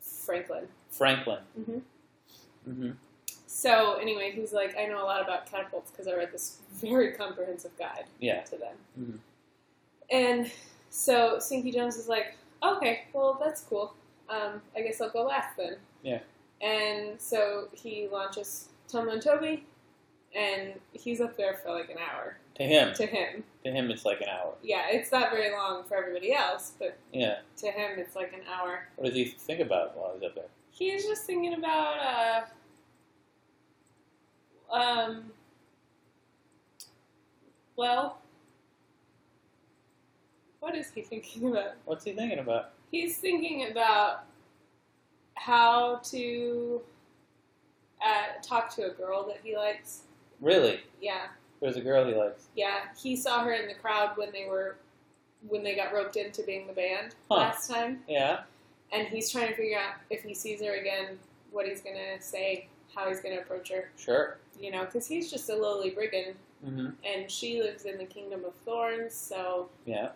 Franklin. Mm-hmm. Mm-hmm. So, anyway, he's like, I know a lot about catapults because I read this very comprehensive guide to them. Mm-hmm. And so Stinky Jones is like, okay, well, that's cool. I guess I'll go last then. Yeah. And so he launches Tumblin' Toby, and he's up there for like an hour. To him, it's like an hour. Yeah, it's not very long for everybody else, but yeah, to him, it's like an hour. What does he think about while he's up there? He's just thinking about, well, what is he thinking about? What's he thinking about? He's thinking about how to talk to a girl that he likes. Really? Yeah. There's a girl he likes. Yeah, he saw her in the crowd when they got roped into being the band last time. Yeah. And he's trying to figure out if he sees her again, what he's going to say, how he's going to approach her. Sure. You know, because he's just a lowly brigand, mm-hmm. and she lives in the Kingdom of Thorns, so yeah.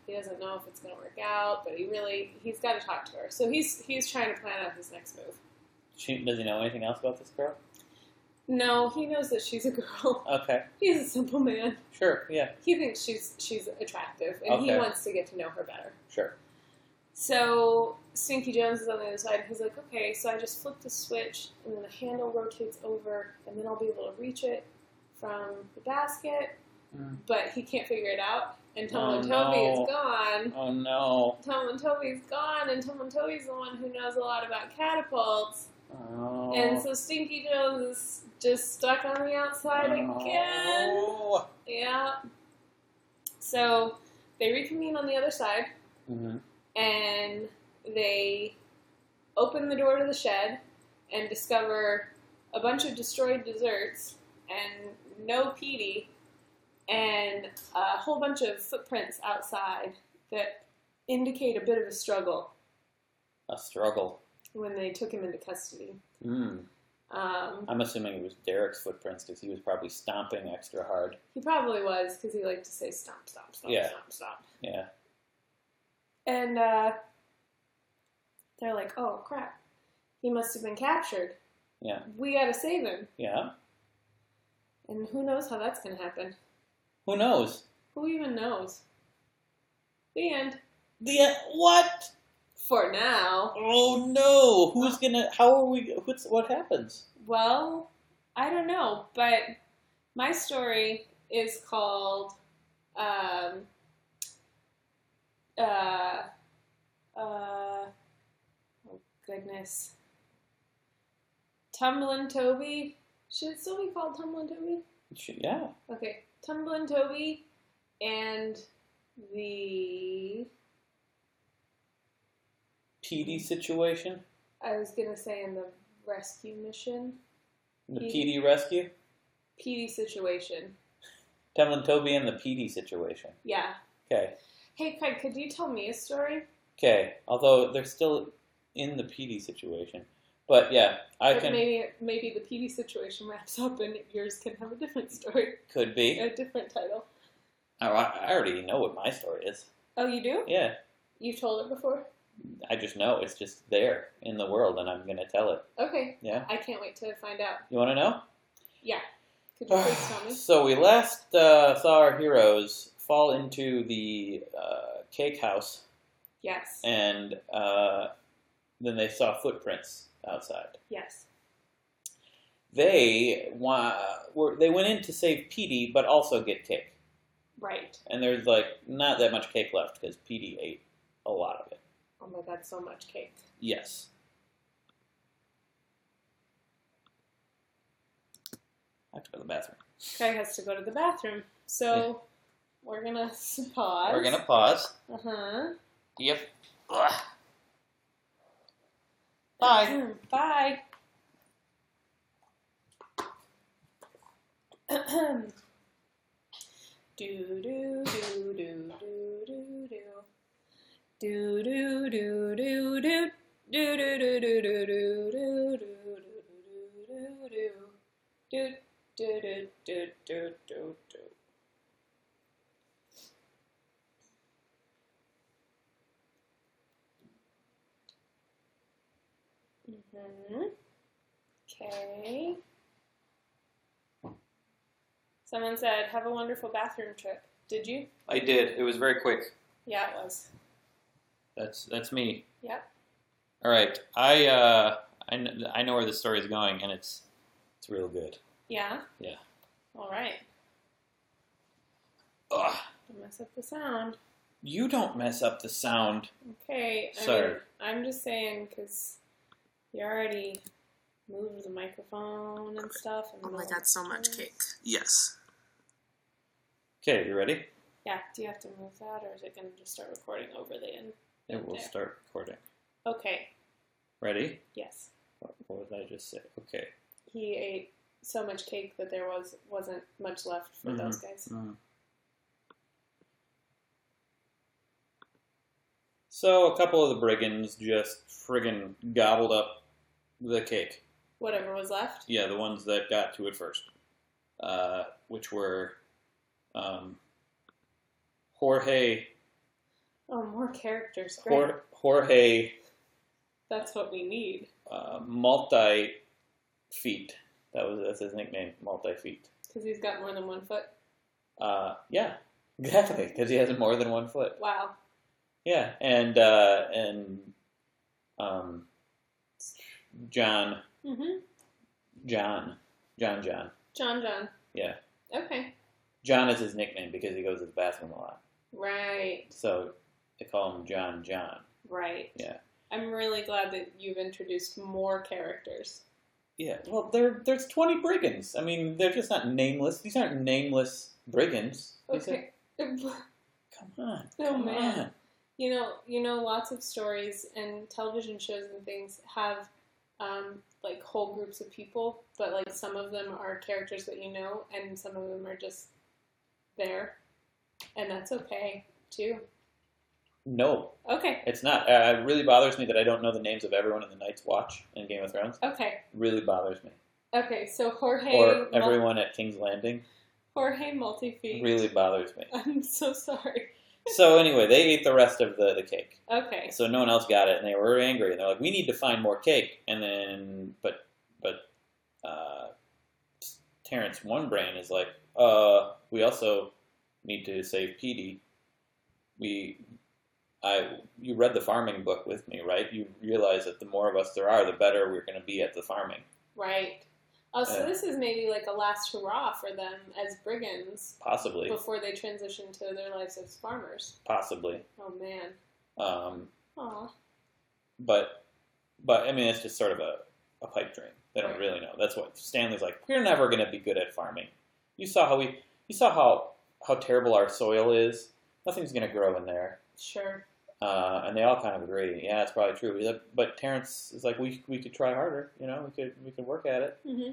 he doesn't know if it's going to work out, but he's got to talk to her. So he's trying to plan out his next move. Does he know anything else about this girl? No, he knows that she's a girl. Okay. He's a simple man. Sure, yeah. He thinks she's attractive, and he wants to get to know her better. Sure. So Stinky Jones is on the other side, and he's like, okay, so I just flip the switch, and then the handle rotates over, and then I'll be able to reach it from the basket, but he can't figure it out, and Tumblin' Toby is gone. Oh, no. Tumblin' Toby's gone, and Tumblin' Toby's the one who knows a lot about catapults. Oh. And so Stinky Jones is just stuck on the outside again. Yeah. So they reconvene on the other side, and they open the door to the shed and discover a bunch of destroyed desserts and no Petey and a whole bunch of footprints outside that indicate a bit of a struggle. A struggle. When they took him into custody. I'm assuming it was Derek's footprints because he was probably stomping extra hard. He probably was because he liked to say stomp, stomp, stomp, stomp, stomp. Yeah. And they're like, oh, crap. He must have been captured. Yeah. We gotta save him. Yeah. And who knows how that's gonna happen. Who knows? Who even knows? The end. What? For now. Oh no! What happens? Well, I don't know, but my story is called, oh goodness. Tumblin' Toby? Should it still be called Tumblin' Toby? Yeah. Okay. Tumblin' Toby and the PD situation? I was going to say in the rescue mission. The PD rescue? PD situation. Tumblin' Toby and the PD situation. Yeah. Okay. Hey, Craig, could you tell me a story? Okay. Although they're still in the PD situation. But yeah, Maybe the PD situation wraps up and yours can have a different story. Could be. A different title. Oh, I already know what my story is. Oh, you do? Yeah. You've told it before? I just know. It's just there in the world, and I'm going to tell it. Okay. Yeah. I can't wait to find out. You want to know? Yeah. Could you please tell me? So we last saw our heroes fall into the cake house. Yes. And then they saw footprints outside. Yes. They went in to save Petey, but also get cake. Right. And there's like not that much cake left because Petey ate a lot of it. Oh my god, so much cake. Yes. I have to go to the bathroom. Kai has to go to the bathroom. So we're gonna pause. We're gonna pause. Yep. Ugh. Bye. Bye. Do do do do do do do. Do do do do do. Do do do do do do do do do do do do do do. Okay. Someone said, "Have a wonderful bathroom trip." Did you? I did. It was very quick. Yeah, it was. That's me. Yep. All right. I know where the story is going, and it's real good. Yeah. Yeah. All right. Ugh. Don't mess up the sound. You don't mess up the sound. Okay. Sorry. I'm just saying because you already moved the microphone and stuff. And Oh my god, so much cake. Yes. Okay, you ready? Yeah. Do you have to move that, or is it going to just start recording over the end? It will start recording. Okay. Ready? Yes. What did I just say? Okay. He ate so much cake that there wasn't much left for those guys. Mm-hmm. So a couple of the brigands just friggin' gobbled up the cake. Whatever was left? Yeah, the ones that got to it first. Which were Jorge. Oh, more characters. Great. Jorge. That's what we need. Multi-feet. That's his nickname, Multi-feet. Because he's got more than 1 foot. Yeah, exactly. Because he has more than 1 foot. Wow. Yeah, and John. Mm-hmm. John. John. Yeah. Okay. John is his nickname because he goes to the bathroom a lot. Right. So they call him John. Right. Yeah. I'm really glad that you've introduced more characters. Yeah. Well, there's 20 brigands. I mean, they're just not nameless. These aren't nameless brigands. Okay. Come on. Oh, Come man. on. You know, lots of stories and television shows and things have like whole groups of people, but like some of them are characters that you know, and some of them are just there, and that's okay too. No. Okay. It's not. It really bothers me that I don't know the names of everyone in the Night's Watch in Game of Thrones. Okay. Really bothers me. Okay, so Jorge... Or everyone at King's Landing. Jorge Multi-Feet. Really bothers me. I'm so sorry. So anyway, they ate the rest of the cake. Okay. So no one else got it, and they were angry. And they're like, we need to find more cake. And then, but Terrence One Brain is like, we also need to save Petey. You read the farming book with me, right? You realize that the more of us there are, the better we're going to be at the farming. Right. Oh, so this is maybe like a last hurrah for them as brigands. Possibly. Before they transition to their lives as farmers. Possibly. Oh, man. Aw. But I mean, it's just sort of a pipe dream. They don't really know. That's what Stanley's like. We're never going to be good at farming. You saw how terrible our soil is. Nothing's going to grow in there. Sure. And they all kind of agree. Yeah, it's probably true. But Terrence is like, we could try harder. You know, we could work at it. Mm-hmm.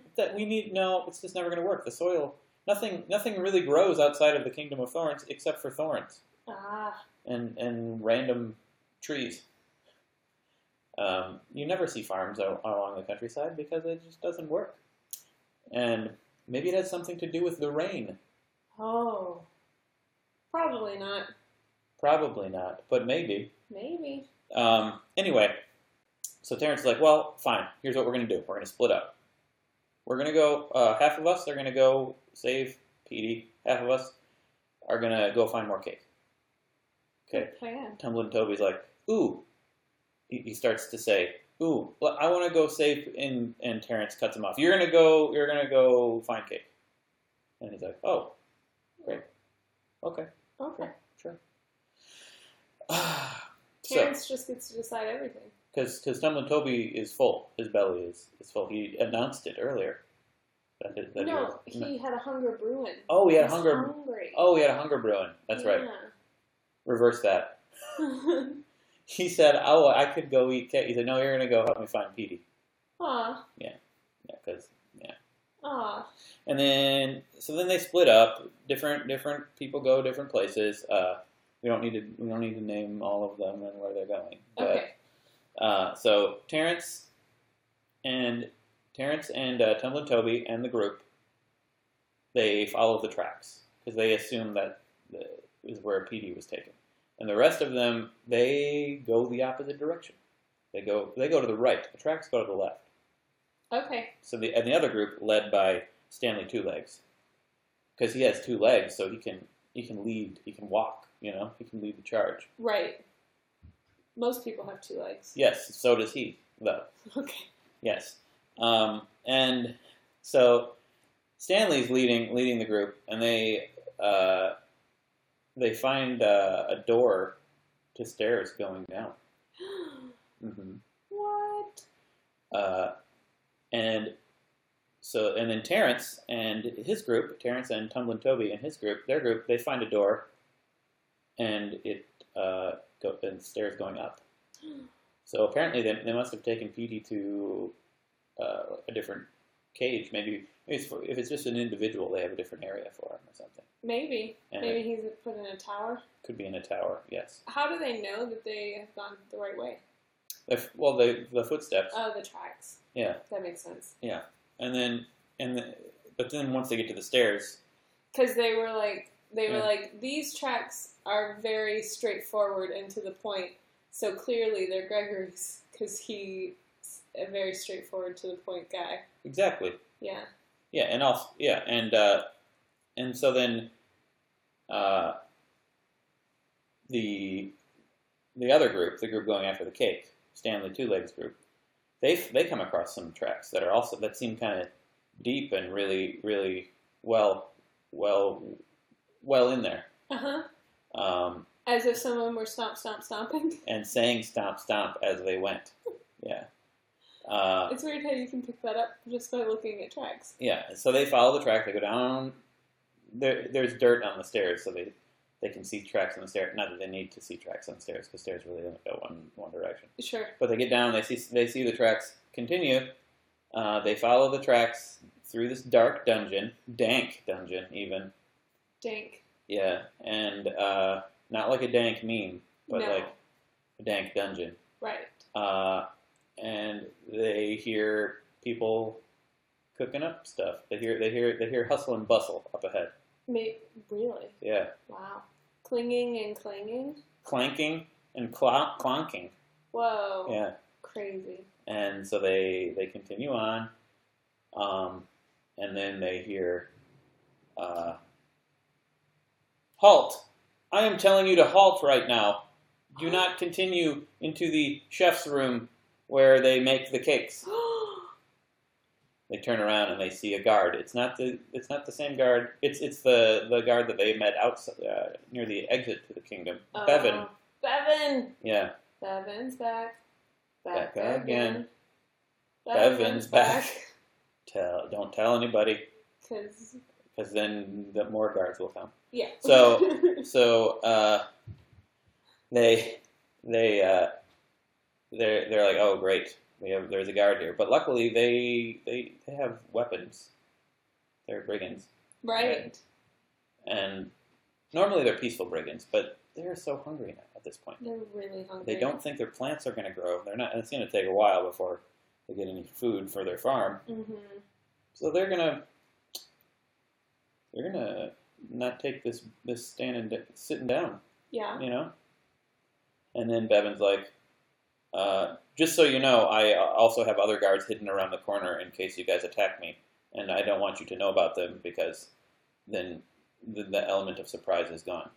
It's just never going to work. The soil, nothing really grows outside of the Kingdom of Thorns except for thorns. Ah. And random trees. You never see farms along the countryside because it just doesn't work. And maybe it has something to do with the rain. Oh. Probably not. Probably not, but maybe. Maybe. Anyway, so Terrence is like, well, fine. Here's what we're going to do. We're going to split up. We're going to go, half of us are going to go save Petey. Half of us are going to go find more cake. Okay. Good plan. Tumbling Toby's like, ooh, he starts to say, "Ooh, I want to go save," and Terrence cuts him off. You're gonna go find Cake, and he's like, "Oh, great, okay, Okay. sure." Terrence just gets to decide everything. Because Tumbling Toby is full, his belly is full. He announced it earlier. He had a hunger brewing. Oh, he had a He's hunger. hungry. Oh, he had a hunger brewing. That's right. Reverse that. He said, "Oh, I could go eat cake." He said, "No, you're gonna go help me find Petey." Aw. Yeah, because Aw. And then they split up. Different people go different places. We don't need to name all of them and where they're going. But, Okay. so Terrence and Tumbling Toby and the group, they follow the tracks because they assume that is where Petey was taken. And the rest of them, they go the opposite direction. They go to the right. The tracks go to the left. Okay. So the other group, led by Stanley Two Legs, because he has 2 legs, so he can lead. He can walk. He can lead the charge. Right. Most people have 2 legs. Yes, so does he, though. Okay. Yes. And so Stanley's leading the group, and they find a door to stairs going down. Mm-hmm. What? And then Terrence and his group, Terrence and Tumbling Toby and their group, they find a door, and it and stairs going up. So apparently they must have taken Petey to a different cage. Maybe if it's just an individual, they have a different area for him or something. Maybe. And Maybe he's put in a tower. Could be in a tower. Yes. How do they know that they have gone the right way? The footsteps. Oh, the tracks. Yeah. That makes sense. Yeah. But then once they get to the stairs, because they were like these tracks are very straightforward and to the point. So clearly they're Gregory's because he's a very straightforward to the point guy. Exactly. Yeah. Yeah, and so then the other group, the group going after the cake, Stanley Two Legs group, they come across some tracks that seem kind of deep and really, really well in there. As if someone were stomping. And saying stomp, stomp as they went. Yeah. It's weird how you can pick that up just by looking at tracks. Yeah, so they follow the track, they go down. There's dirt on the stairs, so they can see tracks on the stairs. Not that they need to see tracks on the stairs, because stairs really only go one direction. Sure. But they get down, they see the tracks continue. They follow the tracks through this dank dungeon even. Dank. Yeah, and not like a dank meme, but like a dank dungeon. Right. And they hear people cooking up stuff. They hear hustle and bustle up ahead. Really? Yeah. Wow. Clinging and clanging? Clanking and clonking. Whoa. Yeah. Crazy. And so they continue on, and then they hear, halt! I am telling you to halt right now. Do not continue into the chef's room where they make the cakes. They turn around and they see a guard. It's not the same guard. It's the guard that they met outside near the exit to the kingdom. Bevan. Bevan. Yeah. Bevan's back. Back again. Bevan's back. Don't tell anybody. Because then the more guards will come. Yeah. So they're like, oh great, there's a guard here. But luckily they have weapons. They're brigands. Right. And normally they're peaceful brigands, but they're so hungry now at this point. They're really hungry. They don't think their plants are going to grow. They're not. It's going to take a while before they get any food for their farm. Mm-hmm. So they're gonna not take this sitting down. Yeah. And then Bevan's like, just so you know, I also have other guards hidden around the corner in case you guys attack me, and I don't want you to know about them because then the element of surprise is gone.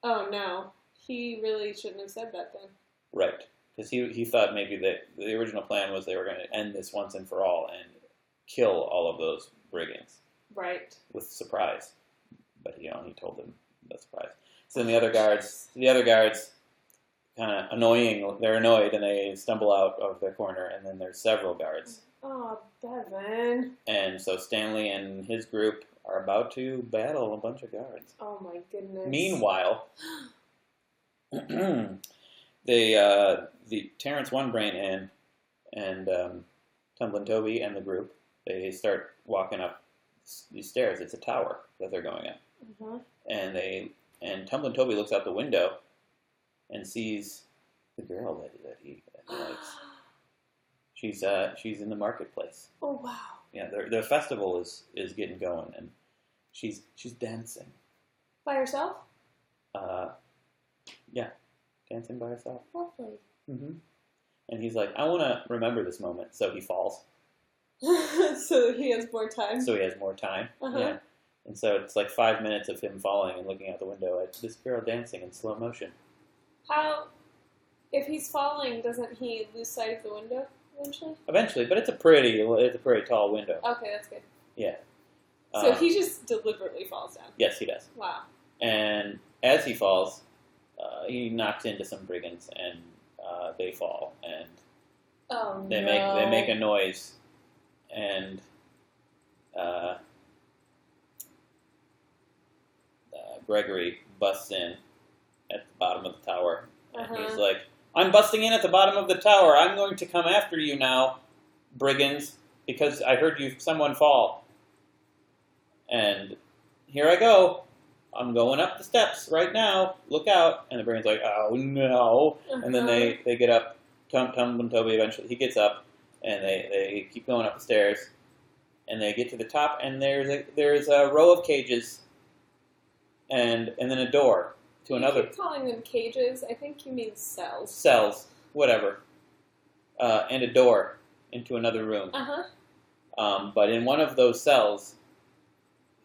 Oh no, he really shouldn't have said that then. Right, because he thought maybe that the original plan was they were going to end this once and for all and kill all of those brigands. Right. With surprise, but he told them the surprise. So then the other guards, kind of annoying. They're annoyed and they stumble out of their corner, and then there's several guards. Oh, Bevan. And so Stanley and his group are about to battle a bunch of guards. Oh my goodness. Meanwhile, the Terrence One Brain and Tumblin' Toby and the group, they start walking up these stairs. It's a tower that they're going up, and Tumblin' Toby looks out the window and sees the girl that he likes. She's in the marketplace. Oh wow! Yeah, the festival is getting going, and she's dancing by herself. Yeah, dancing by herself. Lovely. And he's like, I want to remember this moment, so he falls. So he has more time. Yeah. And so it's like 5 minutes of him falling and looking out the window at this girl dancing in slow motion. How, if he's falling, doesn't he lose sight of the window eventually? Eventually, but it's a pretty tall window. Okay, that's good. Yeah. So he just deliberately falls down. Yes, he does. Wow. And as he falls, he knocks into some brigands, and they fall, and they make a noise, and Gregory busts in at the bottom of the tower, and he's like, I'm busting in at the bottom of the tower. I'm going to come after you now, brigands, because I heard someone fall. And here I go. I'm going up the steps right now. Look out. And the brigand's like, oh no. And then they get up. Tumblin' Toby eventually, he gets up, and they keep going up the stairs. And they get to the top, and there's a row of cages, and then a door to another. You keep calling them cages. I think you mean cells. Cells, whatever. And a door into another room. But in one of those cells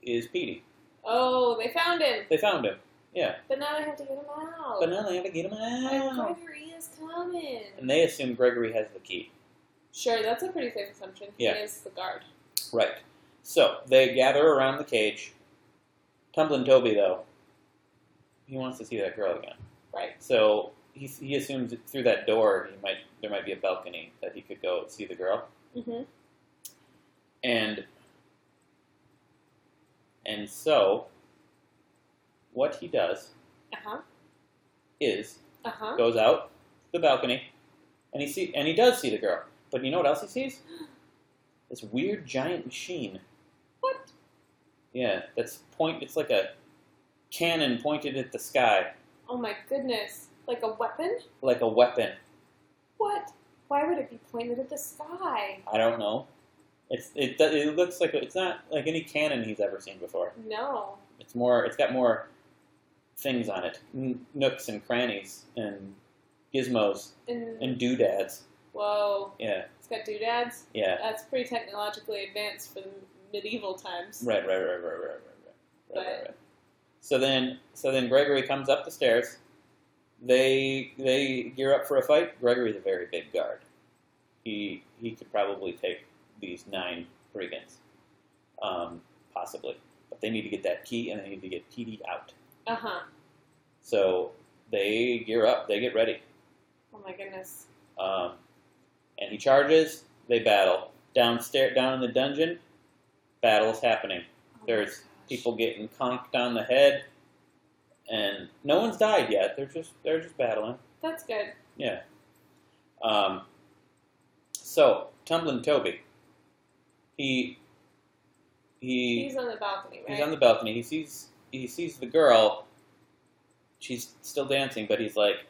is Petey. Oh, they found him. Yeah. But now they have to get him out. And Gregory is coming. And they assume Gregory has the key. Sure, that's a pretty safe assumption. Yeah. He is the guard. Right. So they gather around the cage. Tumblin' Toby, though, he wants to see that girl again. Right. So he assumes that through that door there might be a balcony that he could go see the girl. And so what he does is goes out the balcony, and he does see the girl. But you know what else he sees? This weird giant machine. What? Yeah, it's like a cannon pointed at the sky. Oh my goodness. Like a weapon? Like a weapon. What? Why would it be pointed at the sky? I don't know. It looks like it's not like any cannon he's ever seen before. No. It's got more things on it. Nooks and crannies and gizmos and doodads. Whoa. Yeah. It's got doodads? Yeah. That's pretty technologically advanced for the medieval times. Right. So then Gregory comes up the stairs. They gear up for a fight. Gregory's a very big guard. He could probably take these 9 brigands, possibly. But they need to get that key, and they need to get Petey out. So they gear up. They get ready. Oh my goodness. And he charges. They battle. Down in the dungeon, battle's happening. There's people getting conked on the head, and no one's died yet. They're just battling. That's good. Yeah. So Tumblin' Toby, he's on the balcony, right? He's on the balcony. He sees the girl. She's still dancing, but he's like,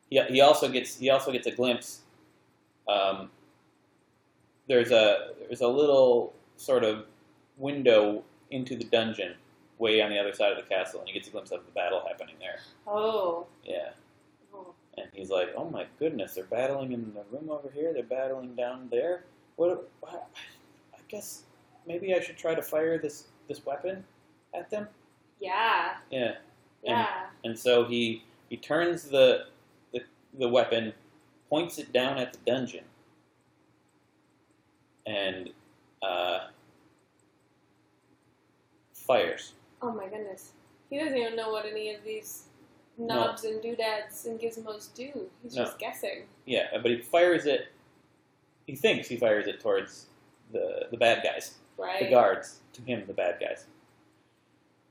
he also gets a glimpse. There's a little sort of window into the dungeon way on the other side of the castle, and he gets a glimpse of the battle happening there. Oh. Yeah. And he's like, oh my goodness, they're battling in the room over here, they're battling down there. I guess maybe I should try to fire this weapon at them? Yeah. Yeah. Yeah. And so he turns the the weapon, points it down at the dungeon, and fires. Oh my goodness. He doesn't even know what any of these knobs and doodads and gizmos do. He's just guessing. Yeah, but he fires it. He thinks he fires it towards the bad guys. Right. The guards. To him, the bad guys.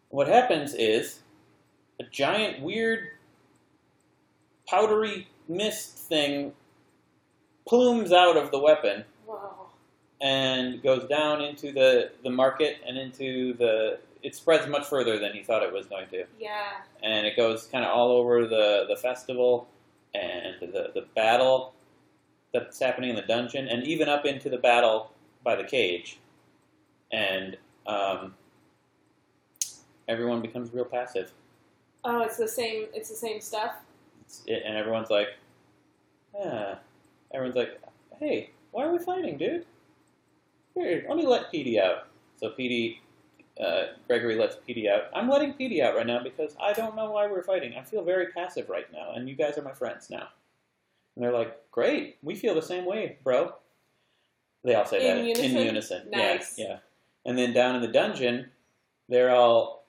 What happens is a giant, weird, powdery mist thing plumes out of the weapon. Wow. And goes down into the market and into the... It spreads much further than he thought it was going to. Yeah. And it goes kind of all over the festival and the battle that's happening in the dungeon, and even up into the battle by the cage. And everyone becomes real passive. Oh, it's the same stuff? And everyone's like, everyone's like, hey, why are we fighting, dude? Here, let me let Petey out. So Gregory lets Petey out. I'm letting Petey out right now because I don't know why we're fighting. I feel very passive right now, and you guys are my friends now. And they're like, great, we feel the same way, bro. They all say that in unison. Nice. Yeah. And then down in the dungeon, they're all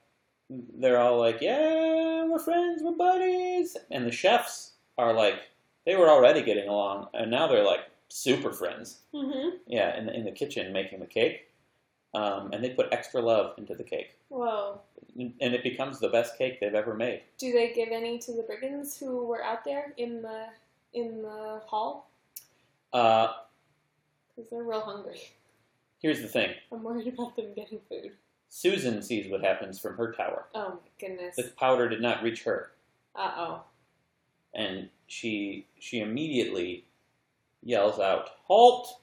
like, yeah, we're friends, we're buddies. And the chefs are like, they were already getting along, and now they're like super friends. Mm-hmm. Yeah, in the kitchen making the cake. And they put extra love into the cake. Whoa. And it becomes the best cake they've ever made. Do they give any to the brigands who were out there in the hall? Because they're real hungry. Here's the thing. I'm worried about them getting food. Susan sees what happens from her tower. Oh my goodness. The powder did not reach her. Uh-oh. And she immediately yells out, "Halt!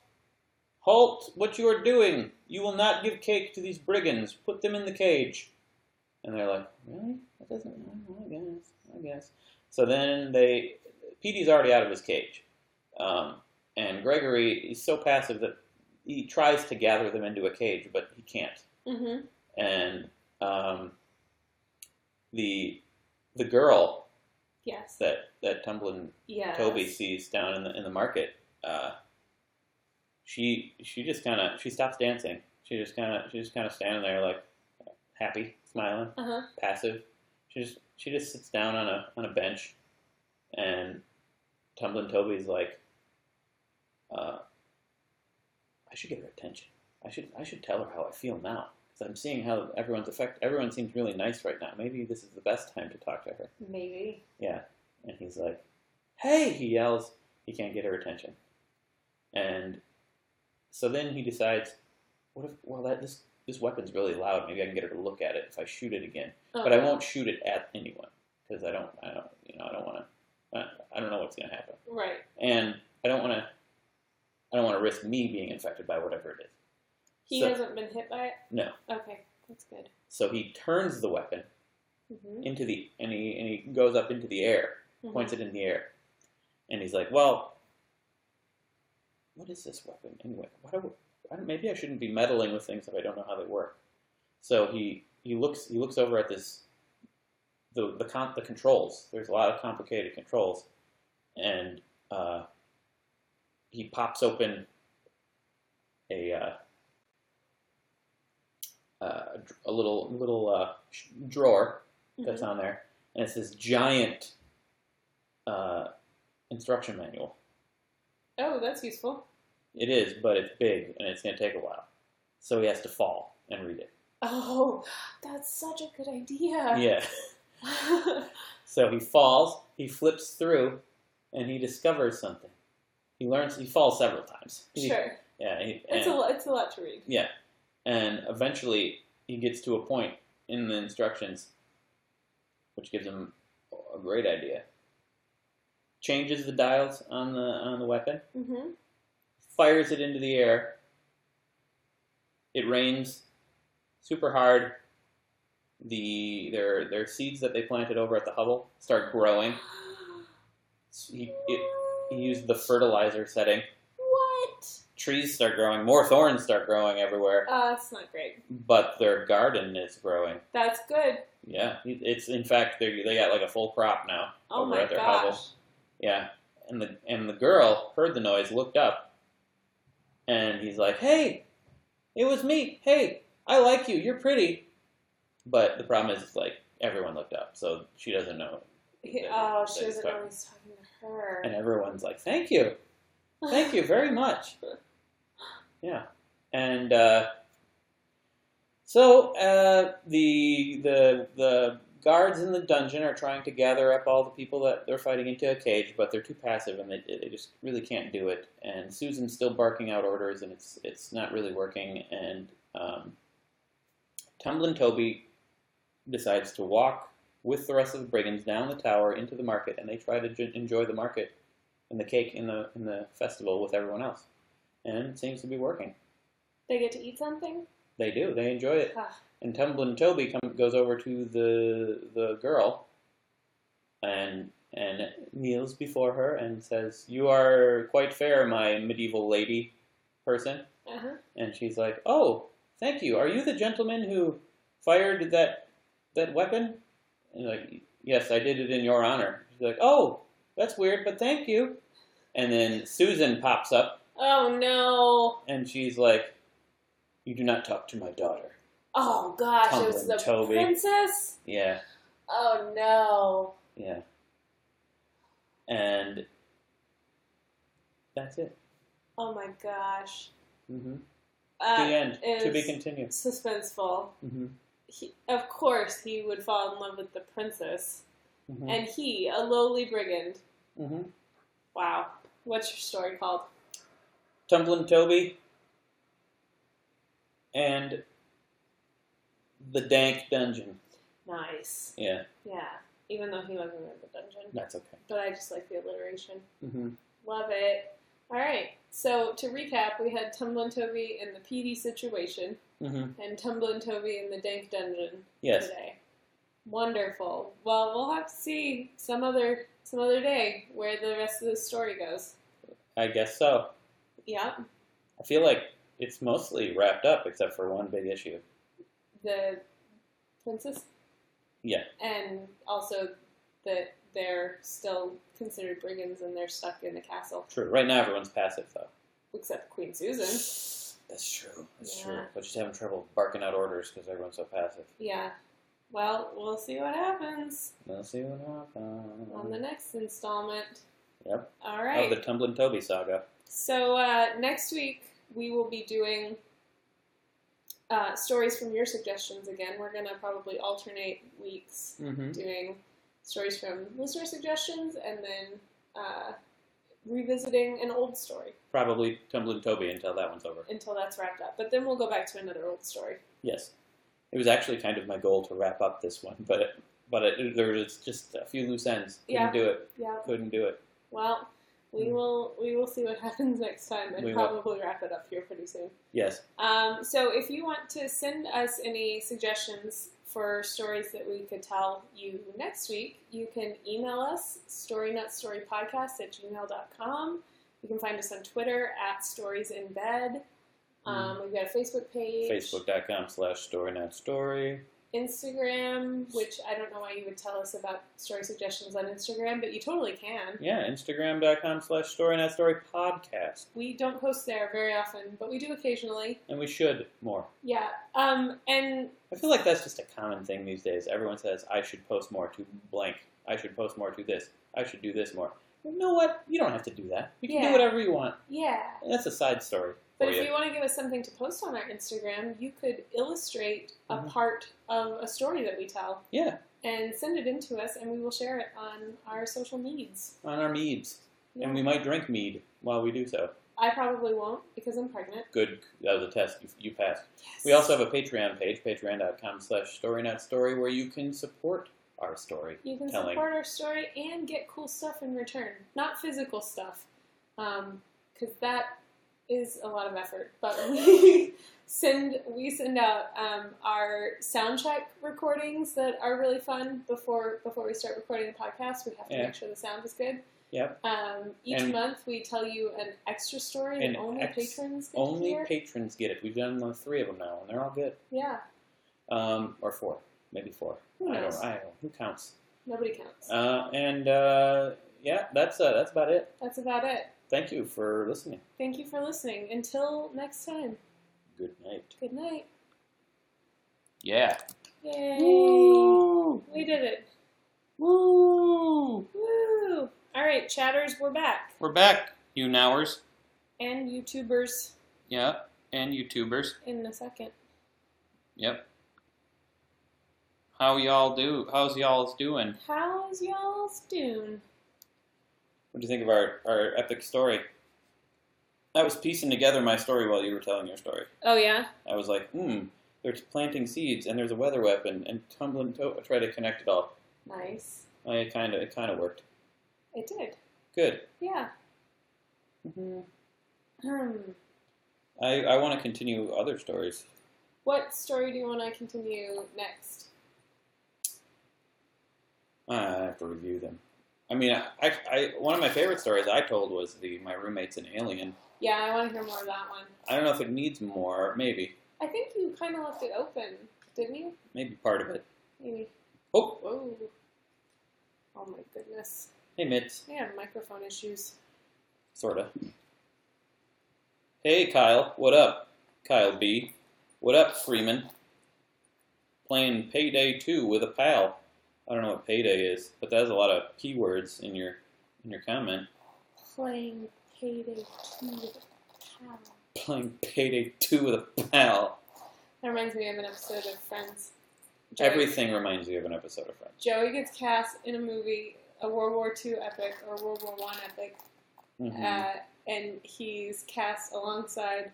Halt what you are doing! You will not give cake to these brigands. Put them in the cage." And they're like, really? That doesn't... I guess. So then Petey's already out of his cage. And Gregory is so passive that he tries to gather them into a cage, but he can't. Mm-hmm. And the girl... Yes. That Tumbling Toby sees down in the market... She just kind of stops dancing. She just kind of standing there like happy, smiling, passive. She just sits down on a bench, and Tumbling Toby's like, I should get her attention. I should tell her how I feel now, because I'm seeing how everyone seems really nice right now. Maybe this is the best time to talk to her. Maybe. Yeah, and he's like, "Hey!" He yells. He can't get her attention, and so then he decides, this weapon's really loud. Maybe I can get her to look at it if I shoot it again. But I won't shoot it at anyone because I don't want to. I don't know what's going to happen. Right. And I don't want to risk me being infected by whatever it is. He hasn't been hit by it? No. Okay, that's good. So he turns the weapon and he goes up into the air, points it in the air, and he's like, well, what is this weapon anyway? Maybe I shouldn't be meddling with things if I don't know how they work. So he looks over at the controls. There's a lot of complicated controls, and he pops open a little drawer that's on there, and it's this giant instruction manual. Oh, that's useful. It is, but it's big, and it's going to take a while. So he has to fall and read it. Oh, that's such a good idea. Yeah. So he falls, he flips through, and he discovers something. He falls several times. Sure. Yeah. It's a lot to read. Yeah. And eventually he gets to a point in the instructions which gives him a great idea. Changes the dials on the weapon. Mm-hmm. Fires it into the air. It rains super hard. Their seeds that they planted over at the hovel start growing. He used the fertilizer setting. What? Trees start growing. More thorns start growing everywhere. That's not great. But their garden is growing. That's good. Yeah, it's in fact they got like a full crop now over at their hovel. Yeah, and the girl heard the noise, looked up, and he's like, "Hey, it was me. Hey, I like you. You're pretty." But the problem is, like, everyone looked up, so she doesn't know. She doesn't know he's talking to her. And everyone's like, "Thank you very much." Yeah, and so the guards in the dungeon are trying to gather up all the people that they're fighting into a cage, but they're too passive and they just really can't do it. And Susan's still barking out orders, and it's not really working. And Tumblin' Toby decides to walk with the rest of the brigands down the tower into the market, and they try to enjoy the market and the cake in the festival with everyone else. And it seems to be working. They get to eat something? They do. They enjoy it. And Tumblin' Toby goes over to the girl and kneels before her and says, "You are quite fair, my medieval lady person." Uh-huh. And she's like, "Oh, thank you. Are you the gentleman who fired that weapon?" And like, "Yes, I did it in your honor." She's like, "Oh, that's weird, but thank you." And then Susan pops up. Oh, no. And she's like, "You do not talk to my daughter." Oh, gosh. It was the Toby. princess? Yeah. Oh, no. Yeah. And that's it. Oh, my gosh. Mm-hmm. The end. Is To be continued. Suspenseful. Mm-hmm. Of course, he would fall in love with the princess. Mm-hmm. And he, a lowly brigand. Mm-hmm. Wow. What's your story called? Tumblin' Toby and the Dank Dungeon. Nice. Yeah. Yeah. Even though he wasn't in the dungeon. That's okay. But I just like the alliteration. Mm-hmm. Love it. All right. So to recap, we had Tumblin' Toby in the PD situation Mm-hmm. and Tumblin' Toby in the Dank Dungeon today. Wonderful. Well, we'll have to see some other day where the rest of the story goes. I guess so. Yeah. I feel like it's mostly wrapped up except for one big issue. The princess? Yeah. And also that they're still considered brigands and they're stuck in the castle. True. Right now everyone's passive, though. Except Queen Susan. That's true. That's Yeah. true. But she's having trouble barking out orders because everyone's so passive. Yeah. Well, we'll see what happens. We'll see what happens. On the next installment. Yep. All right. Of the Tumblin' Toby saga. So next week we will be doing stories from your suggestions again. We're going to probably alternate weeks doing stories from listener suggestions and then revisiting an old story. Probably Tumblin' Toby until that one's over. Until that's wrapped up. But then we'll go back to another old story. Yes. It was actually kind of my goal to wrap up this one, but there was just a few loose ends. Couldn't do it. Yeah. Couldn't do it. Well, we will see what happens next time and probably wrap it up here pretty soon. Yes. So if you want to send us any suggestions for stories that we could tell you next week, you can email us, storynutstorypodcast@gmail.com. You can find us on Twitter @storiesinbed. We've got a Facebook page. Facebook.com/storynutstory. Instagram, which I don't know why you would tell us about story suggestions on Instagram, but you totally can. Yeah, Instagram.com/storynutstorypodcast. We don't post there very often, but we do occasionally. And we should more. Yeah. And I feel like that's just a common thing these days. Everyone says, I should post more to blank. I should post more to this. I should do this more. You know what? You don't have to do that. You can do whatever you want. Yeah. And that's a side story. But if you want to give us something to post on our Instagram, you could illustrate a part of a story that we tell. Yeah. And send it in to us, and we will share it on our social medias. On our meads. Yeah. And we might drink mead while we do so. I probably won't, because I'm pregnant. Good. That was a test. You passed. Yes. We also have a Patreon page, patreon.com/storynutstory, where you can support our story. You can support our story and get cool stuff in return. Not physical stuff, because that is a lot of effort. But we send out our sound check recordings that are really fun before we start recording the podcast. We have to make sure the sound is good. Yep. Each month we tell you an extra story that only patrons get to hear. Patrons get it. We've done 3 of them now, and they're all good. Yeah. Or 4. Maybe 4. Who knows? I don't know. Who counts? Nobody counts. yeah, that's about it. That's about it. Thank you for listening. Thank you for listening. Until next time. Good night. Good night. Yeah. Yay! Woo! We did it. Woo! Woo! All right, chatters, we're back. We're back, YouNowers. And YouTubers. Yeah, and YouTubers. In a second. Yep. How's y'all's doing? How's y'all's doing? What do you think of our epic story? I was piecing together my story while you were telling your story. Oh, yeah? I was like, there's planting seeds, and there's a weather weapon, and tumbling toe. I tried to connect it all. Nice. It kind of worked. It did. Good. Yeah. I want to continue other stories. What story do you want to continue next? I have to review them. I mean, I one of my favorite stories I told was my roommate's an alien. Yeah, I want to hear more of that one. I don't know if it needs more. Maybe. I think you kind of left it open, didn't you? Maybe part of it. Maybe. Oh. Whoa. Oh my goodness. Hey, Mitz. I have microphone issues. Sorta. Hey, Kyle. What up? Kyle B. What up, Freeman? Playing Payday 2 with a pal. I don't know what Payday is, but that has a lot of keywords in your comment. Playing Payday 2 with a pal. Playing Payday 2 with a pal. That reminds me of an episode of Friends. Everything reminds me of an episode of Friends. Joey gets cast in a movie, a World War II epic or World War I epic, and he's cast alongside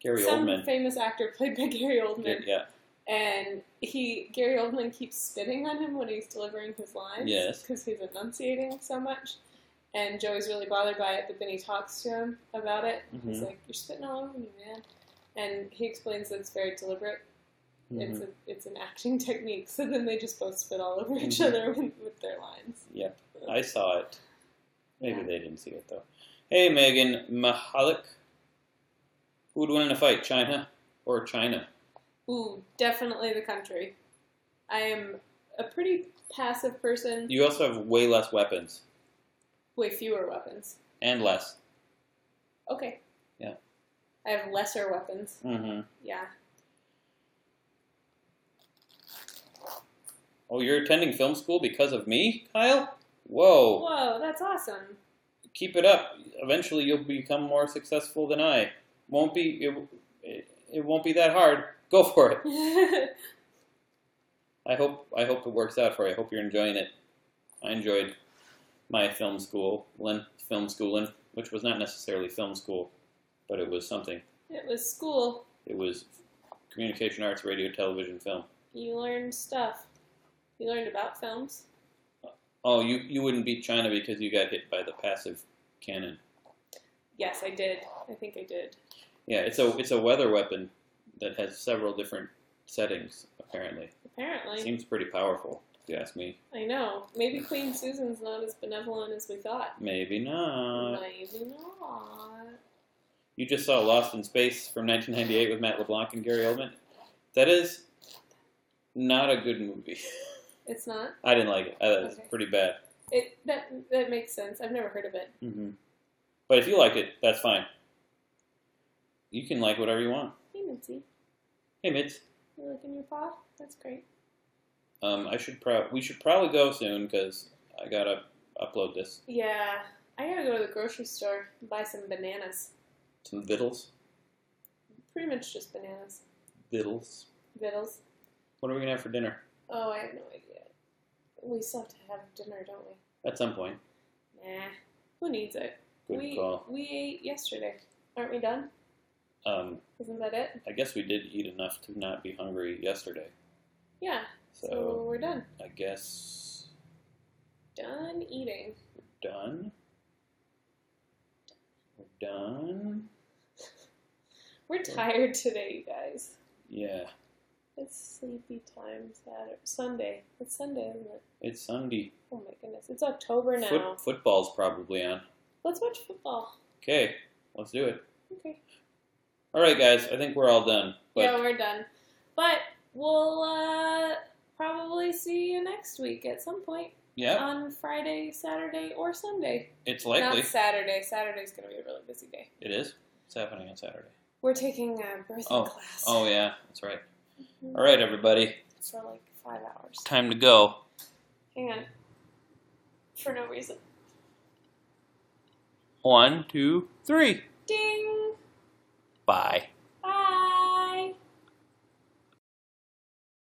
Gary some Oldman. famous actor played by Gary Oldman. Yeah. And Gary Oldman keeps spitting on him when he's delivering his lines. Yes. Because he's enunciating so much. And Joey's really bothered by it, but then he talks to him about it. He's like, "You're spitting all over me, man." And he explains that it's very deliberate. It's an acting technique. So then they just both spit all over each other with their lines. Yep. I saw it. Maybe they didn't see it, though. Hey, Megan Mahalik. Who would win in a fight, China or China? Ooh, definitely the country. I am a pretty passive person. You also have way less weapons. Way fewer weapons. And less. Okay. Yeah. I have lesser weapons. Mm-hmm. Yeah. Oh, you're attending film school because of me, Kyle? Whoa. Whoa, that's awesome. Keep it up. Eventually you'll become more successful than I. It won't be that hard. Go for it. I hope it works out for you. I hope you're enjoying it. I enjoyed my film schooling, which was not necessarily film school, but it was something. It was school. It was communication arts, radio, television, film. You learned stuff. You learned about films. Oh, you wouldn't beat China because you got hit by the passive cannon. Yes, I did. I think I did. Yeah, it's a weather weapon that has several different settings, apparently. Apparently. Seems pretty powerful, if you ask me. I know. Maybe Queen Susan's not as benevolent as we thought. Maybe not. Maybe not. You just saw Lost in Space from 1998 with Matt LeBlanc and Gary Oldman. That is not a good movie. It's not? I didn't like it. I thought it was pretty bad. That makes sense. I've never heard of it. Mm-hmm. But if you like it, that's fine. You can like whatever you want. Hey, Mitzi. Hey, Mitz. You licking your paw? That's great. We should probably go soon because I gotta upload this. Yeah, I gotta go to the grocery store and buy some bananas. Some vittles. Pretty much just bananas. Vittles. Vittles. What are we gonna have for dinner? Oh, I have no idea. We still have to have dinner, don't we? At some point. Nah. Who needs it? Good call. We ate yesterday. Aren't we done? Isn't that it? I guess we did eat enough to not be hungry yesterday. Yeah. So we're done. I guess. Done eating. We're done. We're done. We're tired today, you guys. Yeah. It's sleepy time. Sunday. It's Sunday, isn't it? It's Sunday. Oh my goodness. It's October now. Football's probably on. Let's watch football. Okay. Let's do it. Okay. All right, guys. I think we're all done. Yeah, we're done. But we'll probably see you next week at some point. Yep. on Friday, Saturday, or Sunday. It's likely. Not Saturday. Saturday's going to be a really busy day. It is? It's happening on Saturday. We're taking a birthing class. Oh, yeah. That's right. Mm-hmm. All right, everybody. For like 5 hours. Time to go. Hang on. For no reason. 1, 2, 3. Ding! Bye.